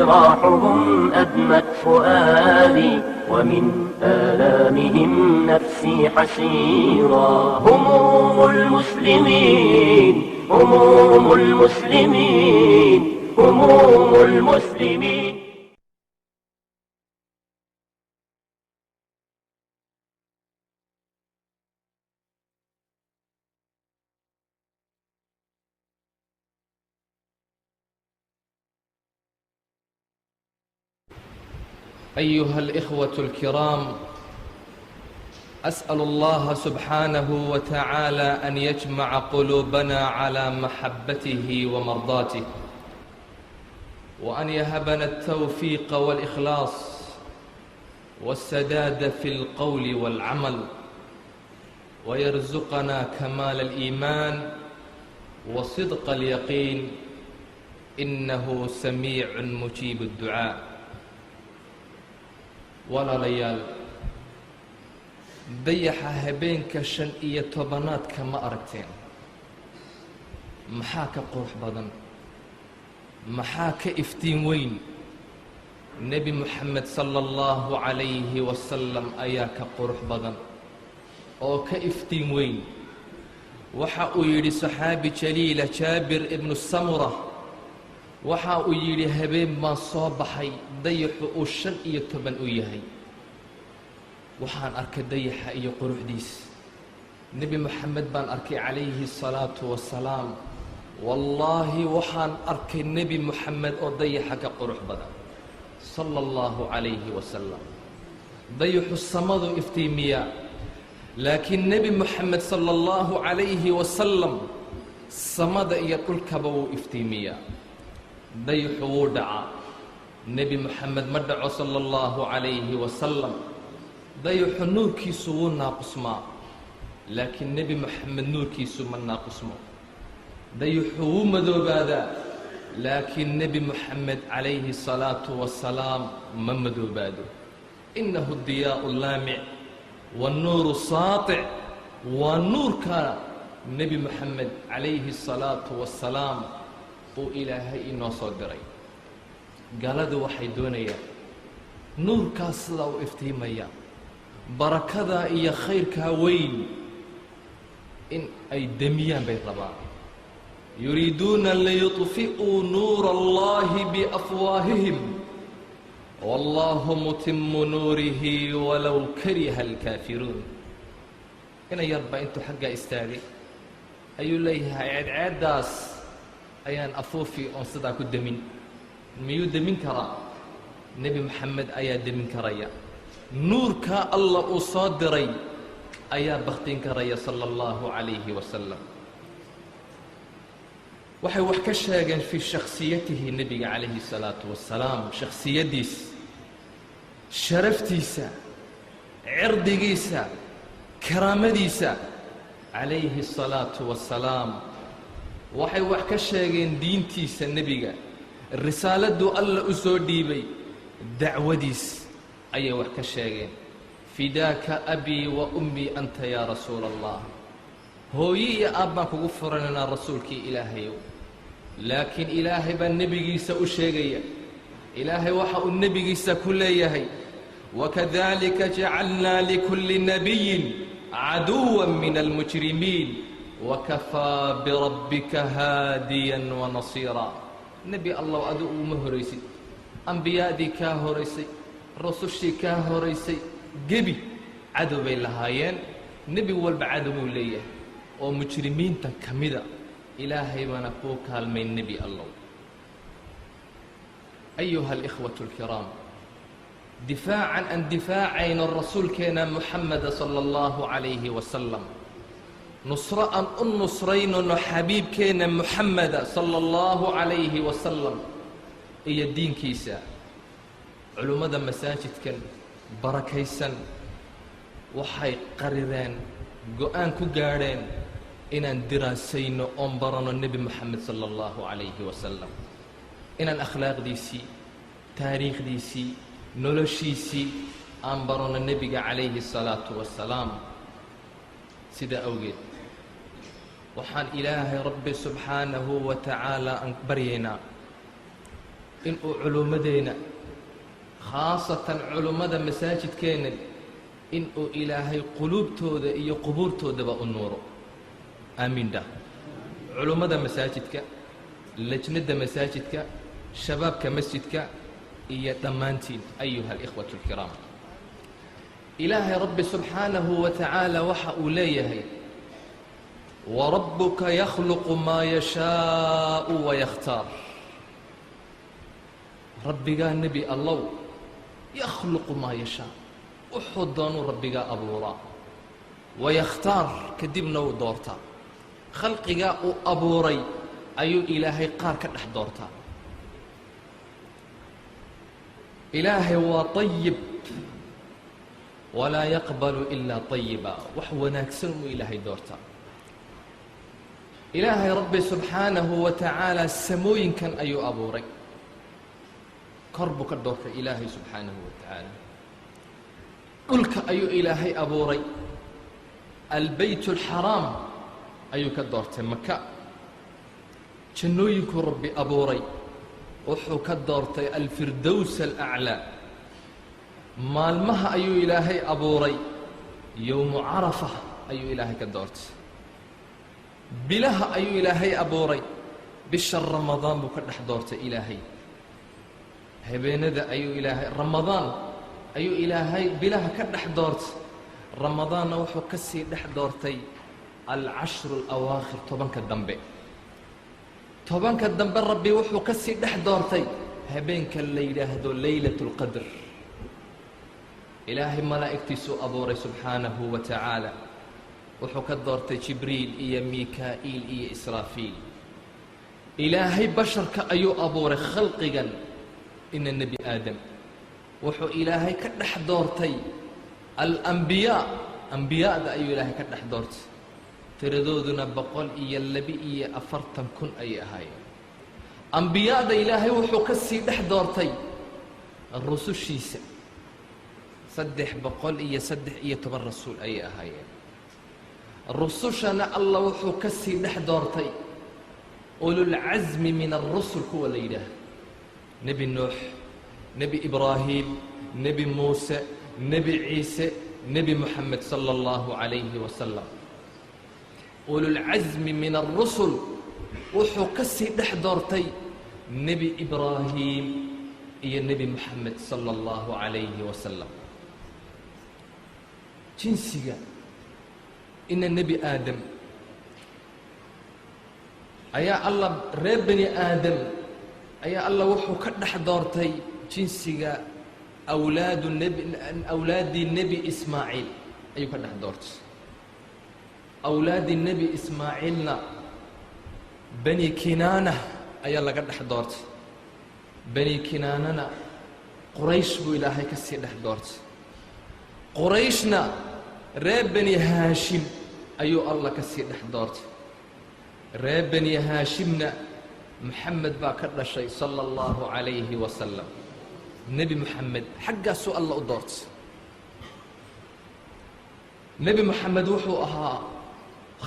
راحهم أدمت فؤادي ومن آلامهم نفسي حسيرا. هموم المسلمين هموم المسلمين هموم المسلمين. أيها الإخوة الكرام، أسأل الله سبحانه وتعالى أن يجمع قلوبنا على محبته ومرضاته، وأن يهبنا التوفيق والإخلاص والسداد في القول والعمل، ويرزقنا كمال الإيمان وصدق اليقين، إنه سميع مجيب الدعاء. walaalayaal, dayaxa habeenka 15 ma aragteen? maxaa ka qurux badan, maxaa ka iftiin weyn? nebi moxamed sala allahu calayhi wasalam ayaa ka qurux badan oo ka iftiin weyn. waxa uu yidhi saxaabi jaliila jaabir ibnu samura, waxa uu yidhi habeen baan soo baxay dayaxu uu 15 u yahay. waxaan arkay dayaxa iyo quruxdiis. nebi moxamed baan arkay calayhi salaatu wasalaam. wallaahi waxaan arkay nebi moxamed oo dayaxa ka qurux badan sala allahu calayhi wasalam. dayaxu samadu iftiimiyaa, laakiin nebi moxamed sala allahu calayhi wasalam samada iyo dhulkaba wuu iftiimiyaa. dayaxu wuu dhacaa, nebi moxamed ma dhaco sala allahu calayhi wasalam. dayaxu nuurkiisu wuu naaqusmaa, laakiin nebi moxamed nuurkiisu ma naaqusmo. dayaxu wuu madoobaadaa, laakiin nebi moxamed calayhi salaatu wasalaam ma madoobaado. innahu diyaa'u laamic wannuuru saatic. waa nuurka nebi moxamed calayhi salaatu wasalaam uu ilaahay inoo soo diray. galadu waxay doonayaan nuurkaas sidaa u iftiimaya, barakadaa iyo khayrkaa weyn in ay demiyaan bay rabaan. yuriiduuna liyuطfi'uu nuura allahi biafwaahihim wallahu mutimu nuurihi walow kariha alkaafiruun. ina yarba intuu xaggaa istaagay ayuu leeyahay ceedceeddaas ayaan afuufi oon sidaa ku demin. miyuu demin karaa? nebi moxamed ayaa demin karaya. nuurkaa alla uu soo diray ayaa bakhtin karaya sala allahu calayhi wasalam. waxay wax ka sheegeen fii shakhsiyatihi nebiga calayhi salaatu wasalaam. shakhsiyaddiis, sharaftiisa, cirdigiisa, karaamadiisa calayhi salaatu wasalaam. waxay wax ka sheegeen diintiisa nebiga, risaaladuu alla u soo dhiibay, dacwadiis ayay wax ka sheegeen. fidaaka abii wa ummii anta yaa rasuula allah. hooyi iyo aabbaan kugu furanaynaa rasuulkii ilaahayow. laakiin ilaahay baa nebigiisa u sheegaya. ilaahay waxa uu nebigiisa ku leeyahay, wakadalika jacalnaa likulli nabiyin caduwan min almujrimiin wakafaa birabbika haadiyan wanasiira. nebi allow adigu uma horaysid, ambiyaadii kaa horaysay, rasushii kaa horaysay, gebi cadow bay lahaayeen. nebi walba cadowuu leeyahay oo mujrimiinta ka mida. ilaahay baana kuu kaalmay nebi allow. ayuha alikhwatu alkiraam, difaacan an difaacayno rasuulkeena moxameda sala allahu calayhi wasalam, nusro aan u nusraynano xabiibkeenna moxameda sala allahu calayhi wasalam iyo diinkiisa. culummada masaajidkan barakaysan waxay qarireen, go-aan ku gaadheen inaan diraasayno oon barano nebi moxamed sala allahu calayhi wasalam. inaan akhlaaqdiisii, taariikhdiisii, noloshiisii aan barano nebiga calayhi salaatu wasalaam. sidaa awgeed waxaan ilaahay rabbi subxaanahu wa tacaala aan baryaynaa inuu culumadeena khaasatan culummada masaajidkeena inuu ilaahay quluubtooda iyo qubuurtoodaba u nuuro aamiin dhah culummada masaajidka lajnada masaajidka shabaabka masjidka iyo dhammaantiin ayuha alikhwatu alkiraam ilaahay rabbi subxaanahu wa tacaala waxa uu leeyahay warabbuka yakhluqu maa yashaau wayakhtaar rabbigaa nebi allow yakhluqu maa yashaa wuxuu doonuu rabbigaa abuuraa wayakhtaar kadibna uu doortaa khalqigaa uu abuuray ayuu ilaahay qaar ka dhex doortaa ilaahay waa طayib walaa yaqbalu ilaa طayiba wax wanaagsan uu ilaahay doortaa ilaahay rabbi subxaanahu wa tacaala samooyinkan ayuu abuuray kor buu ka doortay ilaahay subxaanahu wa tacaala dhulka ayuu ilaahay abuuray albayt alxaraam ayuu ka doortay maka jannooyinkuu rabbi abuuray wuxuu ka doortay alfirdows alaclaa maalmaha ayuu ilaahay abuuray yowmu carafa ayuu ilaahay ka doortay bilaha ayuu ilaahay abuuray bisha ramadaan buu ka dhex doortay ilaahay habeenada ayuu ilaahay ramadaan ayuu ilaahay bilaha ka dhex doortay ramadaanna wuxuu ka sii dhex doortay alcashru alawaakhir tobanka dambe rabbi wuxuu ka sii dhex doortay habeenka la yidhaahdo laylat اlqadr ilaahay malaa'igtiisuu abuuray subxaanahu wa tacaala wuxuu ka doortay jibriil iyo mikaa'iil iyo israafiil ilaahay basharka ayuu abuuray khalqigan ina nebi aadam wuxuu ilaahay ka dhex doortay alambiyaa ambiyaada ayuu ilaahay ka dhex doortay tiradooduna 142,000 ayay ahaayeen ambiyaada ilaahay wuxuu ka sii dhex doortay rusushiisa 313 rasuul ayay ahaayeen rusushana allah wuxuu ka sii dhex doortay ululcasmi min alrusul kuwa la yidhaah nebi nuux nebi ibraahim nebi muuse nebi ciise nebi moxamed sala allahu calayhi wasalam ululcasmi min alrusul wuxuu ka sii dhex doortay nebi ibraahim iyo nebi moxamed sala allahu calayhi wasalam jinsiga ina nebi aadam ayaa allah reer bani aadam ayaa allah wuxuu ka dhex doortay jinsiga awlaadii nebi ismaaciil ayuu ka dhex doortay awlaadii nebi ismaaciilna bani kinaana ayaa laga dhex doortay bani kinaanana quraysh buu ilaahay ka sii dhex doortay qurayshna reer bani haashim ayuu allah ka sii dhex doortay reer bani haashimna moxamed baa ka dhashay sala allahu calayhi wasalam nebi moxamed xaggaasuu allah u doortay nebi moxamed wuxuu ahaa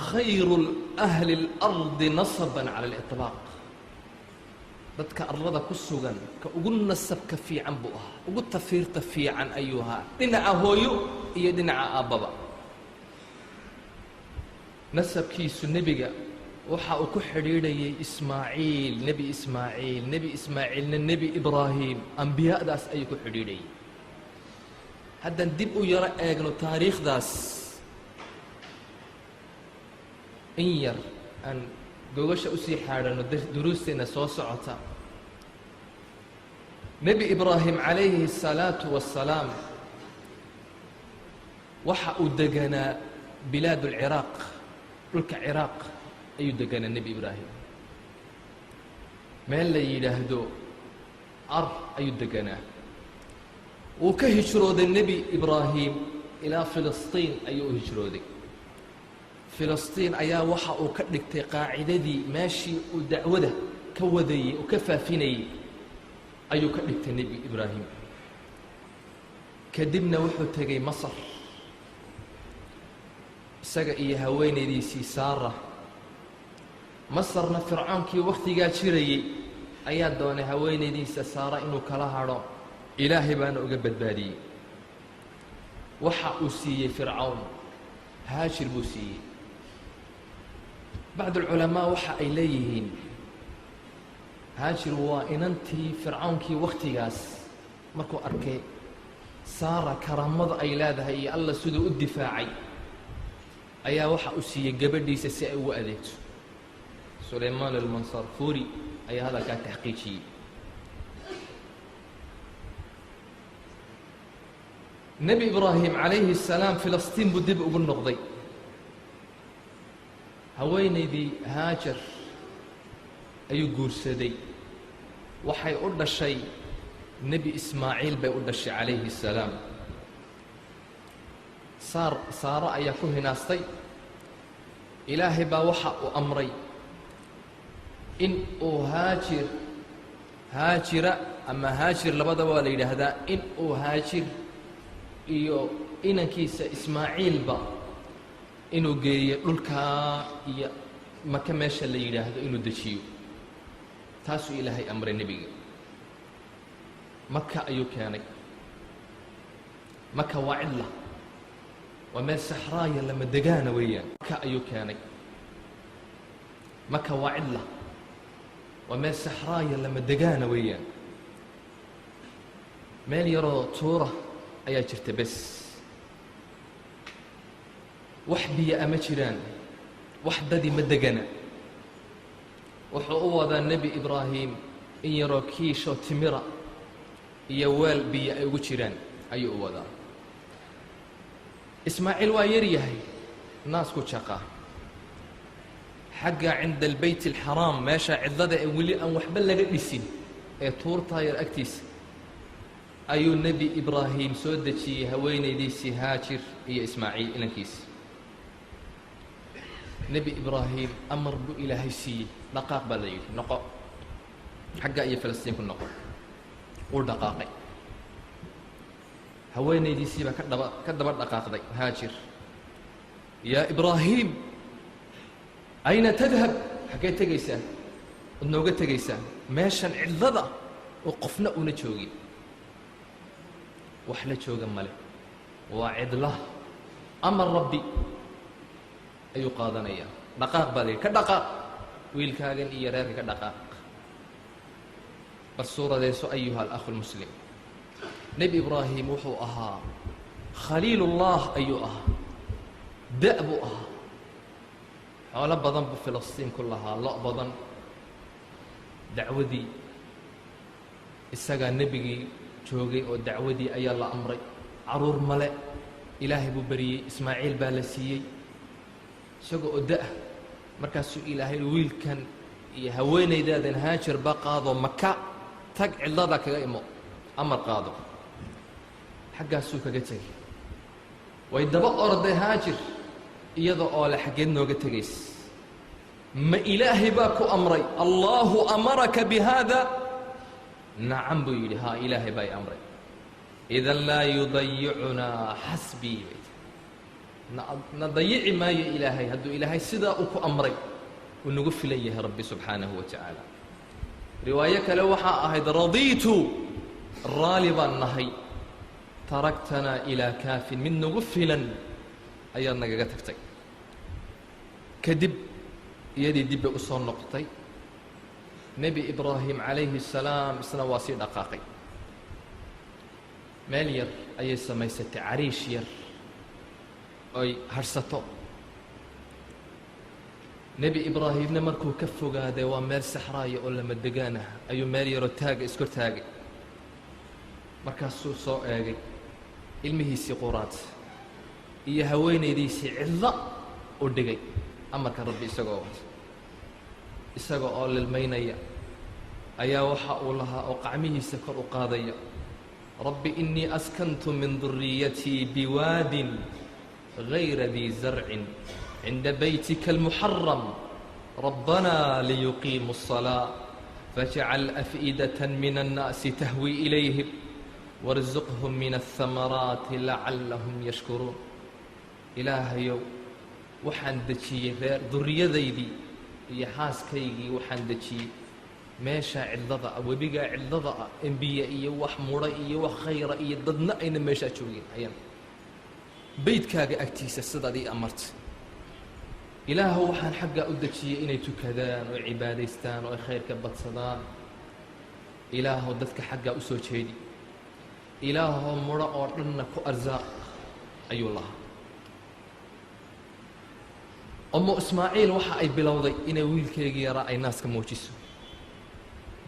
khayru ahli اlardi nasaban cala aliطlaaq dadka arlada ku sugan ka ugu nasabka fiican buu ahaa ugu tafiirta fiican ayuu ahaa dhinaca hooyo iyo dhinaca aabbaba nasabkiisu nebiga waxa uu ku xidhiidhayay ismaaciil nebi ismaaciilna nebi ibraahim ambiyadaas ayuu ku xidhiidhayay haddaan dib u yaro eegno taariikhdaas in yar aan gogasha usii xaadhano duruusteenna soo socota nebi ibraahim calayhi الsalaatu wassalaam waxa uu deganaa bilaad اlciraaq dhulka ciraaq ayuu deganaa nebi ibraahim meel la yidhaahdo ar ayuu deganaa wuu ka hijrooday nebi ibraahim ilaa filistiin ayuu u hijrooday filistiin ayaa waxa uu ka dhigtay qaacidadii meeshii uu dacwada ka wadayey uu ka faafinayey ayuu ka dhigtay nebi ibraahim kadibna wuxuu tegey masar isaga iyo haweenaydiisii saara masarna fircoonkii wakhtigaa jirayey ayaa doonay haweenaydiisa saara inuu kala hadho ilaahay baana uga badbaadiyey waxa uu siiyey fircawn haajir buu siiyey bacd alculamaa waxa ay leeyihiin haajir waa inantii fircawnkii wakhtigaas markuu arkay saara karaamada ay leedahay iyo alla siduu u difaacay ayaa waxa uu siiyey gabadhiisa si ay ugu adeegto sulaymaan almansarfuuri ayaa hadalkaa taxqiijiyey nebi ibraahim calayhi الsalaam filistiin buu dib ugu noqday haweenaydii haajar ayuu guursaday waxay u dhashay nebi ismaaciil bay u dhashay calayhi الsalaam saaro ayaa ku hinaastay ilaahay baa waxa uu amray in uu haajira ama haajir labadaba waa la yidhaahdaa in uu haajir iyo inankiisa ismaaciilba inuu geeyo dhulkaa iyo maka meesha la yidhaahdo inuu dejiyo taasuu ilaahay amray nebiga maka ayuu keenay maka waa cidla waa meel saxraaya lama degaana weeyaan maka ayuu keenay maka waa cidla waa meel saxraaya lama degaana weeyaan meel yaroo tuura ayaa jirta bes wax biyo ama jiraan wax dadi ma degana wuxuu u wadaa nebi ibraahim in yaroo kiishoo timira iyo weel biyo ay ugu jiraan ayuu u wadaa ismaaciil waa yar yahay naasku jaqaa xagga cinda albayt alxaraam meesha cidlada ee weli aan waxba laga dhisin ee tuurtaa yar agtiisa ayuu nebi ibraahim soo dejiyey haweenaydiisii haajir iyo ismaaciil inankiisa nebi ibraahim amar buu ilaahay siiyey dhaqaaq baa la yidhi noqo xagga iyo filistiin ku noqo wuu dhaqaaqay haweenaydiisii baa ka daba dhaqaaqday haajir yaa ibraahim ayna tadhab xaggee tegaysaa ad nooga tegaysaa meeshan cidlada oo qofna una joogin wax la jooga male waa cidla amar rabbi ayuu qaadanayaa dhaqaaq baa la yidhi ka dhaqaaq wiilkaagan iyo reerka ka dhaqaaq bal suuradeyso ayuha alakhu lmuslim nebi ibraahim wuxuu ahaa khaliilullah ayuu ahaa da' buu ahaa xoolo badan buu filistiin ku lahaa lo' badan dacwadii isagaa nebigii joogay oo dacwadii ayaa la amray caruur male ilaahay buu beriyey ismaaciil baa la siiyey isagoo oo da' markaasuu ilaahay wiilkan iyo haweenaydaadan haajir ba qaado maka tag cidlada kaga imo amar qaado xaggaasuu kaga tegay way daba orday haajir iyada oo le xaggeed nooga tegays ma ilaahay baa ku amray allaahu amaraka bihaada nacam buu yidhi haa ilaahay baa i amray idan laa yudayicunaa xasbii na dayici maayo ilaahay hadduu ilaahay sidaa uu ku amray uu nagu filan yahay rabbi subxaanahu wa tacaala riwaayo kale waxaa ahayd radiitu raali baan nahay taragtanaa ilaa kaafin mid nagu filan ayaad nagaga tagtay kadib iyadii dib bay u soo noqotay nebi ibraahim calayhi الsalaam isna waa sii dhaqaaqay meel yar ayay samaysatay cariish yar oy harhsato nebi ibraahimna markuu ka fogaaday waa meel saxraaya oo lama degaanah ayuu meel yaroo taaga iskor taagay markaasuu soo eegay ilmihiisii quraad iyo haweenaydiisii cidla u dhigay amarka rabbi isaga oo lilmaynaya ayaa waxa uu lahaa oo qacmihiisa kor u qaadaya rabbi innii askantu min duriyatii biwaadin gayra dii zarcin cinda baytika almuxaram rabbanaa liyuqiimuu الصalaaة fajcal af'idaة min الnaasi tahwi ilayhim warzuqhum min الhamaraati lacallahum yashkuruun ilaahayow waxaan dejiyey reer duriyadaydii iyo xaaskaygii waxaan dejiyey meeshaa cidlada ah webigaa cidlada ah embiye iyo wax mudha iyo wax khayra iyo dadna ayna meeshaa joogin ayaan beydkaaga agtiisa sidaad ii amartay ilaahu waxaan xaggaa u dejiyey inay tukadaan oo cibaadaystaan oo ay khayrka badsadaan ilaahu dadka xaggaa u soo jeedi ilaahu mudha oo dhanna ku arsaaq ayuu lahaa ummu ismaaciil waxa ay bilowday inay wiilkeygii yaraa ay naaska muujiso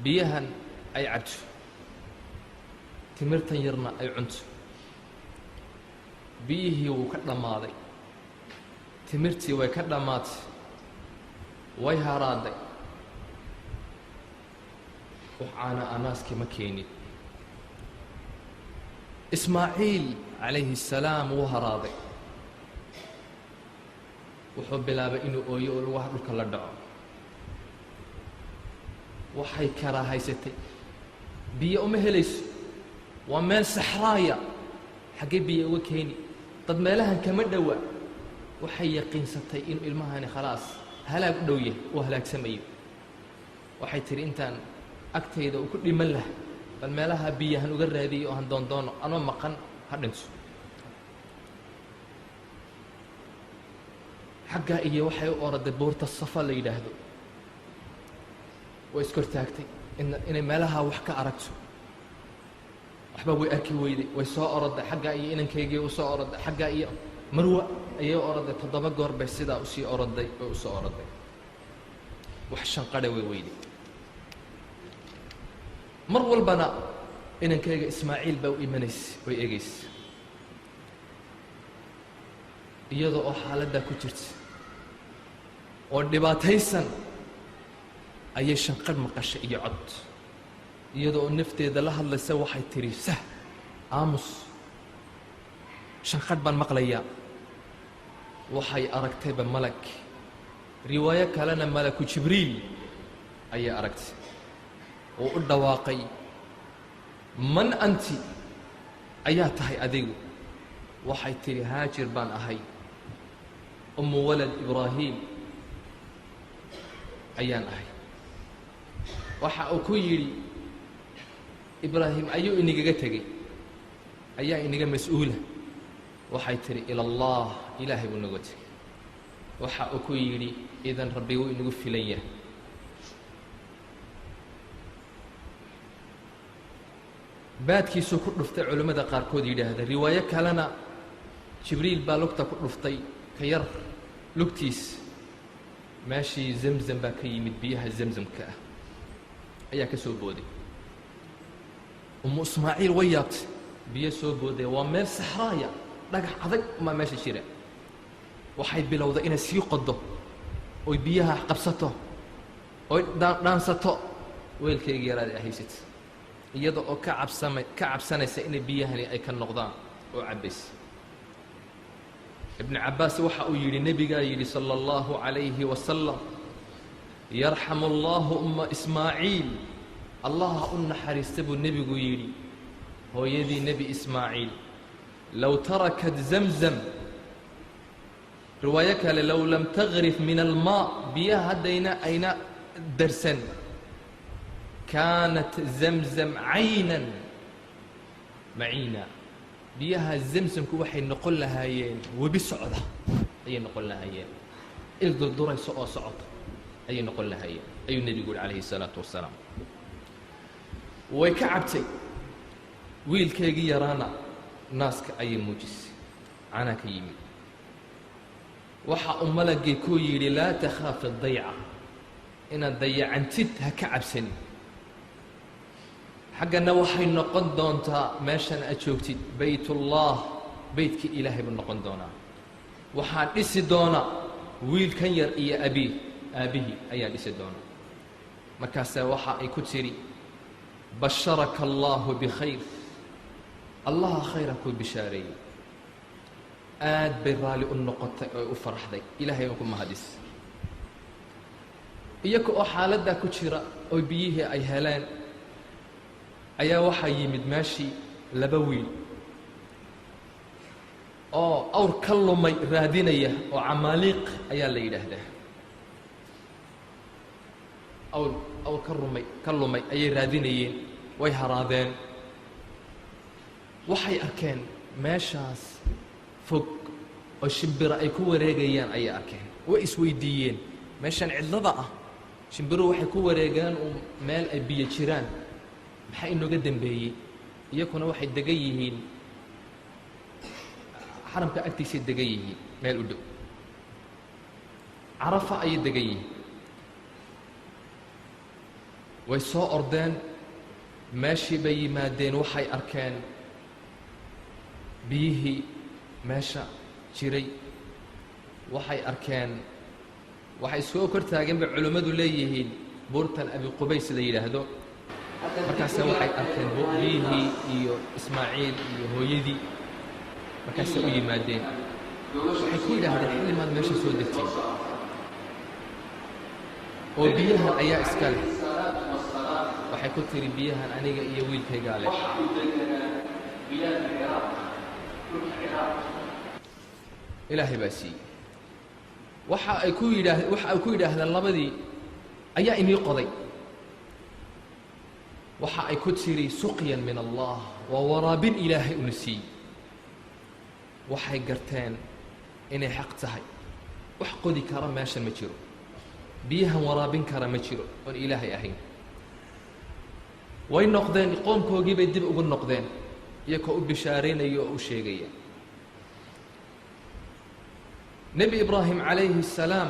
biyahan ay cabto timirtan yarna ay cunto biyihii wuu ka dhammaaday timirtii way ka dhammaatay way haraaday waxaana anaaskii ma keenin ismaaciil calayhi الsalaam wuu haraaday wuxuu bilaabay inuu ooyo oo lugaha dhulka la dhaco waxay karaahaysatay biyo uma helayso waa meel saxraaya xaggee biyo uga keeni dad meelahan kama dhowa waxay yaqiinsatay inuu ilmahani khalaas halaag u dhow yahay uu halaagsamayo waxay tidhi intaan agtayda uu ku dhiman laha bal meelaha biyahan uga raadiyay oo han doondoono anoo maqan ha dhinto xaggaa iyo waxay u oraday buurta safa la yidhaahdo way iskortaagtay inay meelaha wax ka aragto waxba way arki weyday way soo oroday xaggaa iyo inankaygii u soo oroday xaggaa iyo marwa ayay oroday 7 goor bay sidaa usii oroday oo u soo oroday wax shanqadha way weyday mar walbana inankayga ismaaciil baa u imanaysay way eegaysay iyadoo oo xaaladdaa ku jirta oo dhibaataysan ayay shanqadh maqashay iyo cod iyadoo nafteeda la hadlaysa waxay tidhi sah aamus shanqadh baan maqlayaa waxay aragtayba malag riwaayo kalena malaku jibriil ayay aragtay oo u dhawaaqay man anti ayaa tahay adigu waxay tidhi haajir baan ahay ummu walad ibraahiim ayaan ahay waxa uu ku yidhi ibraahim ayuu inigaga tegey ayaa iniga mas-uula waxay tidhi ila allah ilaahay buu inaga tegey waxa uu ku yidhi idan rabbi wuu inagu filan yahay baadkiisuu ku dhuftay culimmada qaarkood yidhaahda riwaayo kalena jibriil baa lugta ku dhuftay ka yar lugtiis meeshii zamzam baa ka yimid biyaha zamzamka ah ayaa ka soo booday ummu ismaaciil way yaabtay biyo soo boodaya waa meel saxraaya dhagax adag maa meesha jira waxay bilowday inay sii qodo oy biyaha qabsato oy dhaansato weelkayga yaraada ay haysatay iyada oo ka cabsanaysa inay biyahani ay ka noqdaan oo cabbaysa ibnu cabbaas waxa uu yidhi nebigaa yidhi sala allahu calayhi wasalam yarxamu allahu umma ismaaciil allaha u naxariista buu nebigu yidhi hooyadii nebi ismaaciil low tarakat zamzam riwaayo kale low lam tagrif min almaa biyaha haddayna ayna darsan kaanat zamzam caynan maciina biyaha zamsamku waxay noqon lahaayeen webi socda ayay noqon lahaayeen il durdurayso oo socota ayay noqon lahaayeen ayuu nebigu yidhi calayhi الsalaatu wasalaam way ka cabtay wiilkaygii yaraana naaska ayay muujisay canaa ka yimid waxa uu malagii ku yidhi laa takhaafi dayca inaad dayacantid ha ka cabsanin xaggana waxay noqon doontaa meeshan aad joogtid baytullah beytkii ilaahay buu noqon doonaa waxaa dhisi doona wiilkan yar iyo aabbihii ayaa dhisi doona markaasaa waxa ay ku tidhi basharaka allaahu bikhayr allaha khayra kuu bishaareeyey aad bay raalli u noqotay oo u faraxday ilaahay aan ku mahadis iyaga oo xaaladdaa ku jira oo biyihii ay heleen ayaa waxaa yimid meeshii 2 wiil oo awr ka lumay raadinaya oo camaaliiq ayaa la yidhaahdaa awr ka lumay ayay raadinayeen. way haraadeen. waxay arkeen meeshaas fog oo shimbiro ay ku wareegayaan ayay arkeen. way isweydiiyeen meeshan cidlada ah shimbiruhu waxay ku wareegaan meel ay biyo jiraan, maxaa inooga dambeeyey? iyakuna waxay degan yihiin xaramka agtiisay degan yihiin, meel u dhow carafa ayay degan yihiin. way soo ordeen, meeshii bay yimaadeen. waxay arkeen biyihii meesha jiray. waxay arkeen, waxay soo kor taageen bay culimmadu leeyihiin buurtan abi qubays la yidhaahdo. markaase waxay arkeen biyihii iyo ismaaciil iyo hooyadii. markaasay u yimaadeen. waxay ku yidhaahdeen xillimaad meesha soo degtay oo biyahan ayaa iska leh. waxay ku tiri biyahan aniga iyo wiilkaygaa leh. ilaahay baa siiyey. waxa ay ku yidhaahdeen labadii ayaa inii qoday. waxa ay ku tiri suqyan min allah, waa waraabin ilaahay una siiyey. waxay garteen inay xaq tahay. wax qodi kara meeshan ma jiro, biyahan waraabin kara ma jiro oon ilaahay ahayn. way noqdeen, qoomkoogii bay dib ugu noqdeen iyagoo u bishaaraynaya oo u sheegaya. nebi ibraahim calayhi الsalaam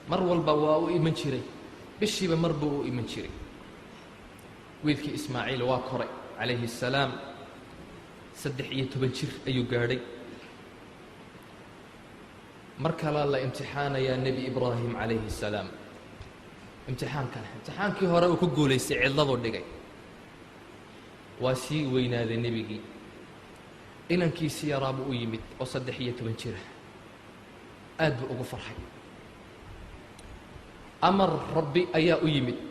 mar walba waa u iman jiray, bishiiba mar buu u iman jiray. wiilkii ismaaciil waa koray calayhi الsalaam, 13 jir ayuu gaadhay. mar kalaa la imtixaanayaa nebi ibraahim calayhi الsalaam. imtixaankii hore uu ku guulaystay, cidladuu dhigay. waa sii weynaaday nebigii. inankiisi yaraa buu u yimid oo 13 jira. aad buu ugu farxay. amar rabbi ayaa u yimid.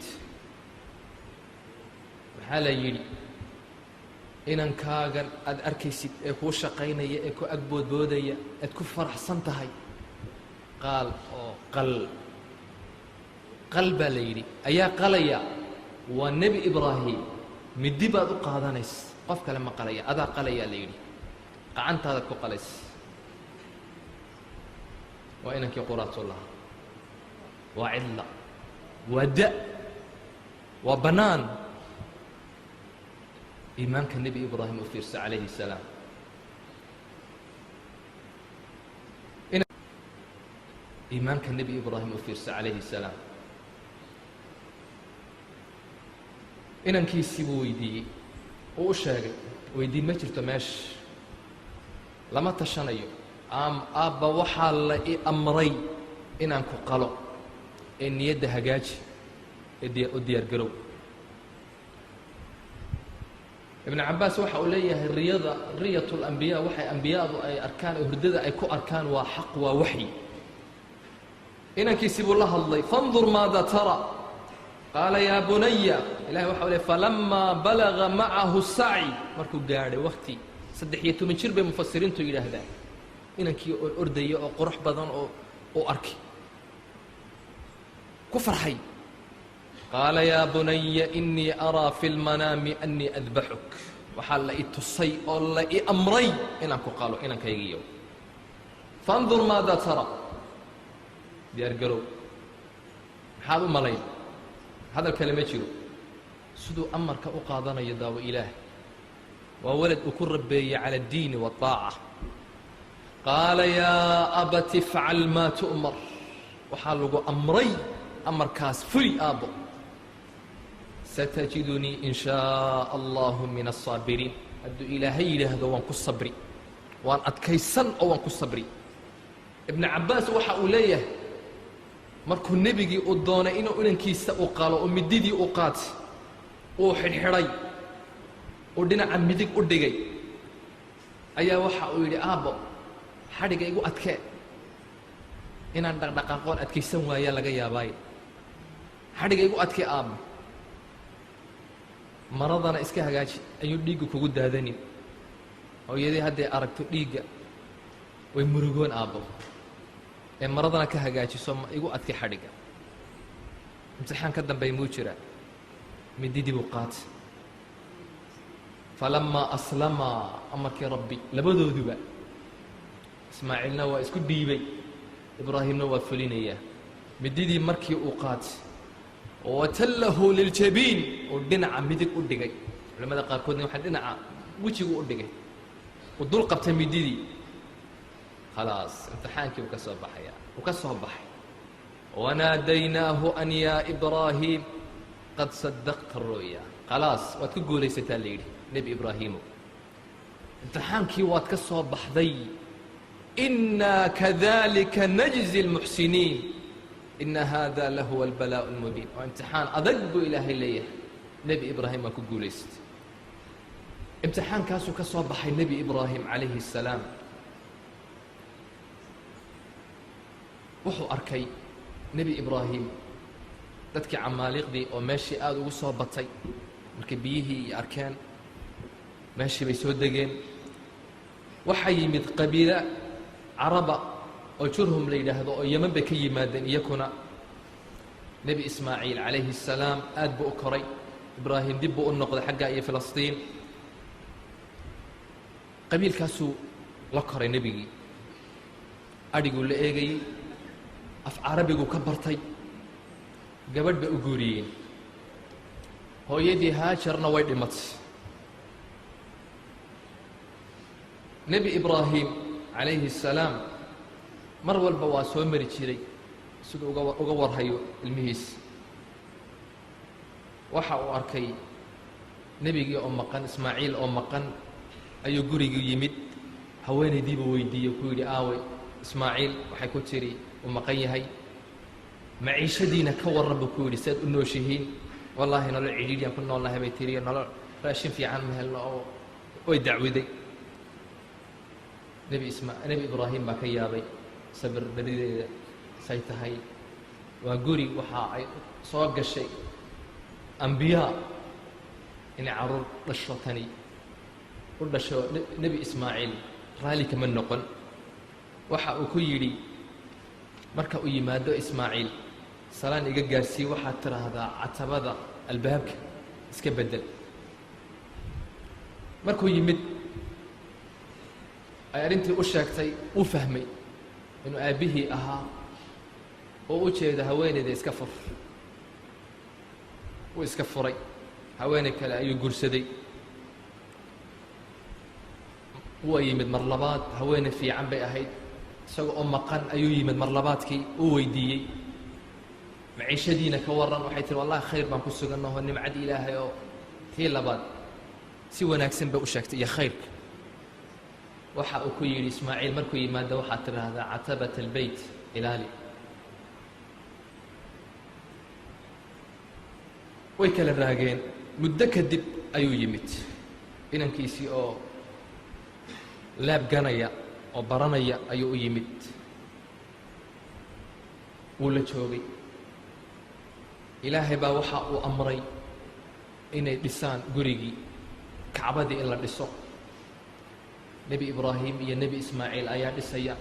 waxaa la yidhi inankaagan aad arkaysid ee kuu shaqaynaya ee ku agboodboodaya aad ku faraxsan tahay, qaal oo qal baa la yidhi, ayaa qalaya. waa nebi ibraahim. middi baad u qaadanays, qof kale ma qalaya, adaa qalayaa la yidhi. qacantaadaad ku qalays. waa inankii quraatullah. waa cidla, waa da', waa bannaan. iimaanka nebi ibraahim u fiirsa calayhi الsalaam. iimaanka nebi ibraahim u fiirsa calayhi الsalaam. inankiisii buu weydiiyey, uu u sheegay. weydiin ma jirto meesha, lama tashanayo. aabba waxaa la i amray inaan ku qalo, ee niyadda hagaaji, ee u diyaargarow. ibn cabaas waxa uu leeyahay riyat اlambiyaa, waxay ambiyadu ay arkaan oo hurdada ay ku arkaan waa xaq, waa waxyi. inankiisii buu la hadlay. fandur maada tara. qaala yaa bunaya, ilahay waxa u leey falamaa balaga macahu sacyi, markuu gaadhay wakti 13 jir bay mufasiriintu yidhaahdaan. inankii oo ordaya oo qurux badan oo arkay, ku farxay. qaala yaa bunaya inii araa fi lmanaami annii adbaxuk. waxaa la i tusay oo la i amray inaan ku qalo inankaygiiyo. fandur maada tara. diyaargarow. maxaad u malayn? hadal kale ma jiro. siduu amarka u qaadanayo daawo ilaah. waa walad uu ku rabeeyey cala addiini waالطaaca. qaala yaa abati ifcal maa tu'mar. waxaa lagu amray amarkaas fuli aabbo. satajidunii in shaa allahu min الصaabiriin. hadduu ilaahay yidhaahdo waan ku sabri, waan adkaysan oo waan ku sabri. ibnu cabaas waxa uu leeyahay markuu nebigii uu doonay inuu inankiisa u qalo oo mididii u qaatay, uu xidhxidhay, uu dhinaca midig u dhigay, ayaa waxa uu yidhi aabbo xadhiga igu adkee, inaan dhaqdhaqaaqoon adkaysan waayaa laga yaabaaye. xadhiga igu adkee aabbo, maradana iska hagaaji, ayuu dhiigga kugu daadanin. hooyadii hadday aragto dhiigga way murugoon aabbo, ee maradana ka hagaajiso igu adkay xadhiga. imtixaan ka dambeey muu jira mididii buu qaatay falamaa aslamaa amarkii rabbi labadooduba ismaaciilna waa isku dhiibay ibraahimna waa fulinayaa mididii markii uu qaatay watallahu liljabiin uu dhinaca midig u dhigay culamada qaarkoodna waxaa dhinaca wejigu u dhigay uu dul qabtay mididii khalaas imtixaankii uu ka soo baxaya uu ka soo baxay wanaadaynaahu an yaa ibraahiim qad sadaqta ru'ya khalaas waad ku guulaysataa la yidhi nebi ibraahiimow imtixaankii waad ka soo baxday inaa kadalika najzi lmuxsiniin ina hada lahuwa albalaa'u almubiin waa imtixaan adag buu ilaahay leeyahay nebi ibraahim waa ku guulaysatay imtixaankaasuu ka soo baxay nebi ibraahim calayhi الsalaam wuxuu arkay nebi ibraahim dadkii camaaliiqdii oo meeshii aada ugu soo batay markay biyihii iyo arkeen meeshii bay soo degeen waxaa yimid qabiila caraba oo jurhum la yidhaahdo oo yeman bay ka yimaadeen iyakuna nebi ismaaciil calayhi الsalaam aad buu u koray ibraahim dib buu u noqday xaggaa iyo filistiin qabiilkaasuu la koray nebigii adhiguu la eegayey af carabiguu ka bartay gabadh bay u guuriyeen hooyadii haajarna way dhimatay nebi ibraahim calayhi الsalaam mar walba waa soo mari jiray siduu uga warhayo ilmihiisa waxa uu arkay nebigii oo maqan ismaaciil oo maqan ayuu gurigii yimid haweenaydiibuu weydiiyey ku yidhi aawey ismaaciil waxay ku tiri uu maqan yahay maciishadiina ka warran buu ku yidhi si aad u nooshihiin wallaahi nolol cidhiidhiyaan ku noolnahay bay tiriyo nolol raashin fiican ma helno oo way dacwiday nebi ibraahim baa ka yaabay sabir berideeda say tahay waa guri waxa ay soo gashay ambiyaa inay carruur dhasho tani u dhasho nebi ismaaciil raalli kama noqon waxa uu ku yidhi marka uu yimaado ismaaciil salaan iga gaarsiiye waxaad tidhaahdaa catabada albaabka iska beddel markuu yimid ay arrintii u sheegtay uu fahmay inuu aabbihii ahaa oo u jeeda haweenayda iska fur wuu iska furay haweenay kale ayuu guursaday waa yimid mar labaad haweenay fiican bay ahayd isaga oo maqan ayuu yimid mar labaadkii uu weydiiyey maciishadiina ka warran waxay tihi wallahi khayr baan ku sugannaho nimcad ilaahay oo tii labaad si wanaagsan bay u sheegtay iyo khayrka waxa uu ku yidhi ismaaciil markuu yimaado waxaad tidhaahdaa catabat albeyt ilaali way kala raageen muddo kadib ayuu yimid inankiisii oo laabganaya oo baranaya ayuu u yimid wuu la joogay ilaahay baa waxa uu amray inay dhisaan gurigii kacbadii in la dhiso nebi ibraahim iyo nebi ismaaciil ayaa dhisaya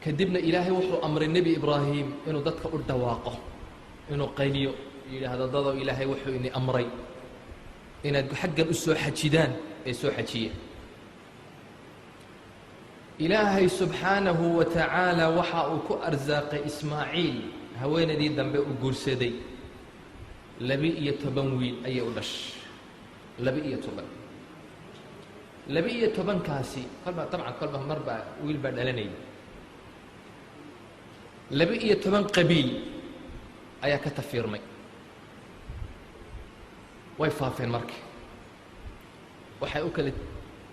kadibna ilaahay wuxuu amray nebi ibraahim inuu dadka u dhawaaqo inuu qayliyo yidhaahdo dadow ilaahay wuxuu ini amray inaad xaggan u soo xajidaan ee soo xajiya ilaahay subxaanahu wa tacaala waxa uu ku arsaaqay ismaaciil haweenadii dambe u guursaday 12 wiil ayay u dhashay 12 kaasi kolba dabcan kolba marba wiil baa dhalanayay 12 qabiil ayaa ka tafiirmay way faafeen marka waxay u kala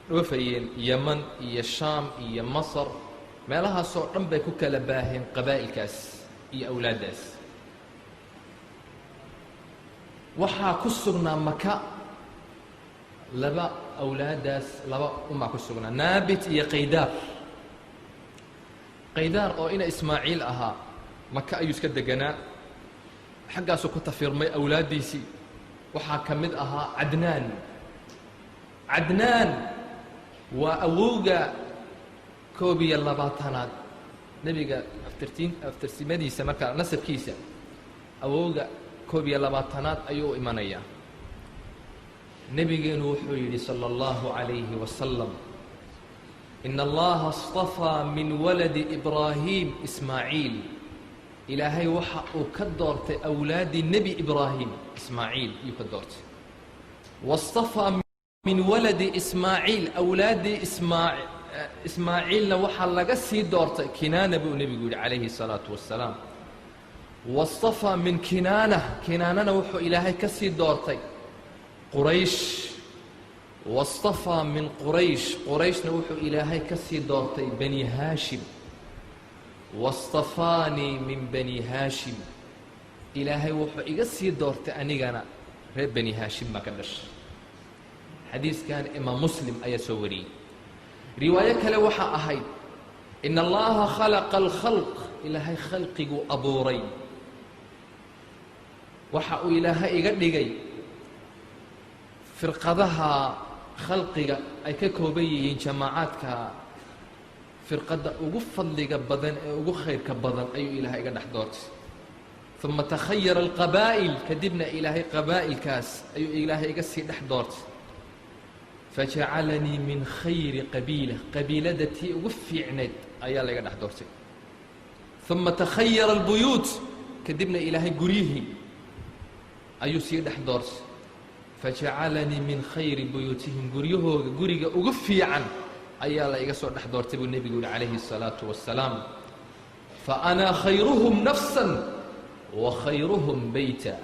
dhoofayeen yaman iyo shaam iyo masar meelahaasoo dhan bay ku kala baaheen qabaa'ilkaas iyo awlaaddaas waxaa ku sugnaa maka laba awlaaddaas laba umaa ku sugnaa naabit iyo qaydaar qaydaar oo ina ismaaciil ahaa maka ayuu iska deganaa xaggaasuu ku tafiirmay awlaaddiisii waxaa ka mid ahaa cadnaan waa awowga 21aad nebiga aftirsimadiisa markaa nasabkiisa awowga 21aad ayuu imanayaa. nebigeenu wuxuu yidhi salى اllahu عalayhi wasalam in allaha اصطafىa min waladi ibraahim ismaaciil. ilaahay waxa uu ka doortay awlaaddii nebi ibraahim ismaaciil iyuu ka doortay. واصطafىa min waladi ismaaciil awlaaddii ismaaciilna waxaa laga sii doortay kinaana buu nebigu yidhi calayhi الsalaaةu wasalaam. واصطafىa min kinaanana wuxuu ilaahay ka sii doortay quraysh. واصطafىa min qurayshna wuxuu ilaahay ka sii doortay bani haashim. واصطafaanii min bani haashim. ilaahay wuxuu iga sii doortay anigana reer bani haashim baa ka dhashay. xadiiskan imaam muslim ayaa soo wariyey. riwaayo kale waxaa ahayd in allaha khalaqa alkhalq. ilaahay khalqiguu abuuray. waxa uu ilaahay iga dhigay firqadaha khalqiga ay ka kooban yihiin jamaacaadka firqadda ugu fadliga badan ee ugu khayrka badan ayuu ilaahay iga dhex doortay. uma takhayara alqabaa'il. kadibna ilaahay qabaa'ilkaas ayuu ilaahay iga sii dhex doortay. fajacalanii min khayri qabiila. qabiilada tii ugu fiicnayd ayaa layga dhex doortay. uma takhayara albuyuut. kadibna ilaahay guryihii ayuu sii dhex doortay. fajacalanii min khayri buyuutihim. guryahooga guriga ugu fiican ayaa la iga soo dhex doortay buu nebigu yihi calayhi الsalaaةu wasalaam. faأnaa khayruhum nafsan wa khayruhum beyta.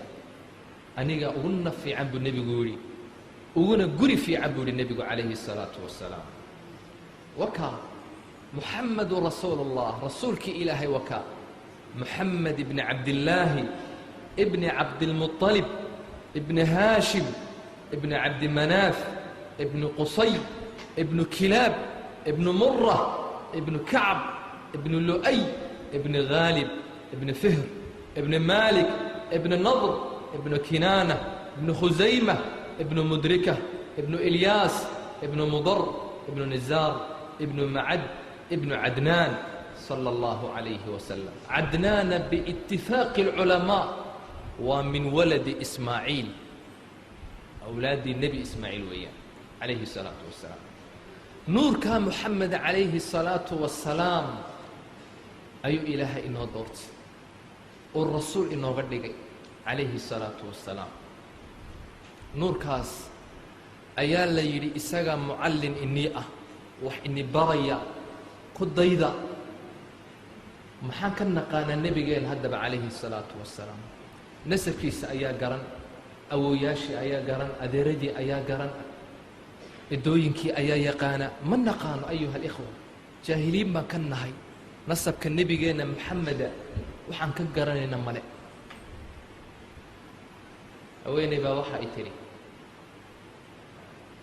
aniga uguna fiican buu nebigu yihi, uguna guri fiican buu yihi nebigu calayhi الsalaaةu wasalaam. wakaa muxamadu rasuulu اllah. rasuulkii ilaahay wakaa muxamed ibni cabdillaahi ibni cabdilmuطalib ibni haashim ibni cabdimanaaf ibni qusay ibnu kilaab ibnu mura ibnu kacb ibnu lu'ay ibni haalib ibni fihr ibni maalik ibni nadr ibnu kinaana ibnu khusayma ibnu mudrika ibnu ilyaas ibnu mudar ibnu nizaar ibnu macad ibnu cadnaan salى اllahu عalayhi wasalam. cadnaana biitifaaqi اlculamaa waa min waladi ismaaciil. awlaaddii nebi ismaaciil weeyaan calayhi الsalaaةu wasalaam. nuurkaa muxamed calayhi الsalaaةu wasalaam ayuu ilaahay inoo doortay oo rasuul inooga dhigay calayhi الsalaaةu wasalaam. nuurkaas ayaa la yidhi isagaa mucallin inii ah, wax ini baraya, ku dayda. maxaan ka naqaanaa nebigeen haddaba calayhi الsalaaةu wasalaam? nasabkiisa ayaa garan, awowyaashii ayaa garan, adeeradii ayaa garan, edooyinkii ayaa yaqaana. ma naqaano ayuha alikhwa, jaahiliin baan ka nahay. nasabka nebigeenna maxameda waxaan ka garanayna male. haweeney baa waxa ay tidhi,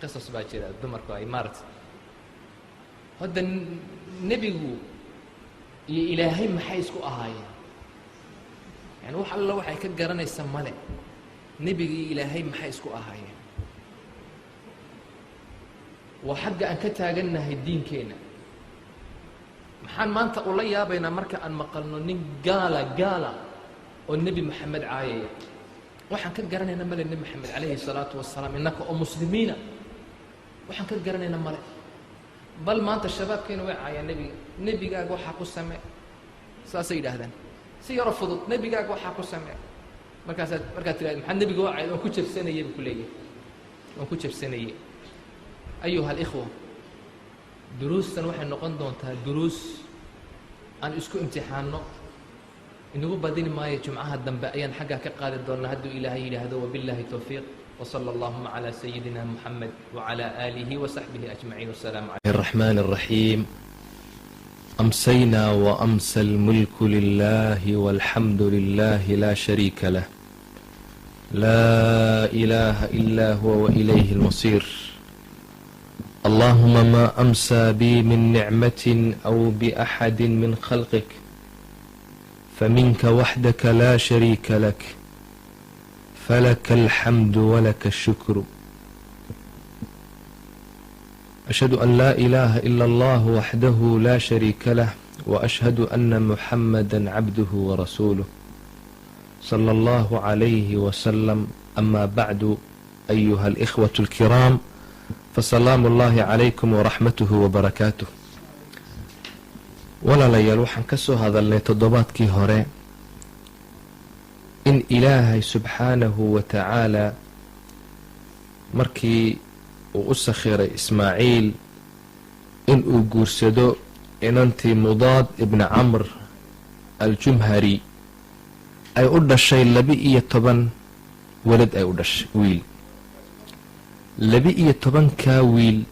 qisas baa jira dumarku ay maarata hadda nebigu iyo ilaahay maxay isku ahaayeen? yani wax alla waxay ka garanaysa male. nebiga iyo ilaahay maxay isku ahaayeen? waa xagga aan ka taagannahay diinkeenna. maxaan maanta ula yaabaynaa marka aan maqalno nin gaala oo nebi maxamed caayaya? waxaan ka garanayna male nebi maxamed calayhi الsalaaةu wasalaam. innaka oo muslimiina waxaan ka garanayna male. bal maanta shabaabkeena way caayaan nebiga. nebigaaga waxaa ku samee, saasay yidhaahdaan si yaro fudud. nebigaaga waxaa ku samee. markaad tirahda maxaa nebiga waa caayad? waan ku jabsanayey buu ku leeyahay, waan ku jabsanayey. ayuha alikhwa, duruustan waxay noqon doontaa duruus aan isku imtixaanno. inagu badini maayo. jumcaha dambe ayaan xaggaa ka qaadi doonnaa hadduu ilaahay yidhaahdo. wabiاllahi towfiiq. وصلى اللهم على سيدنا محمد وعلى آله وصحبه أجمعين. والسلام عليكم. الرحمن الرحيم. أمسينا وأمسى الملك لله والحمد لله لا شريك له، لا إله إلا هو وإليه المصير. اللهم ما أمسى بي من نعمة أو بأحد من خلقك فمنك وحدك لا شريك لك، فلك الحمد ولك الشكر. أشهد أن لا إله إلا الله وحده لا شريك له، وأشهد أن محمدا عبده ورسوله صلى الله عليه وسلم. أما بعد، أيها الإخوة الكرام، فسلام الله عليكم ورحمته وبركاته. walaalayaal waxaan ka soo hadalnay toddobaadkii hore in ilaahay subxaanahu wa tacaalaa markii uu u sakhiray ismaaciil in uu guursado inantii mudaad ibni camr aljumhari ay u dhashay 12 walad ay u dhashay wiil. 12kaa wiil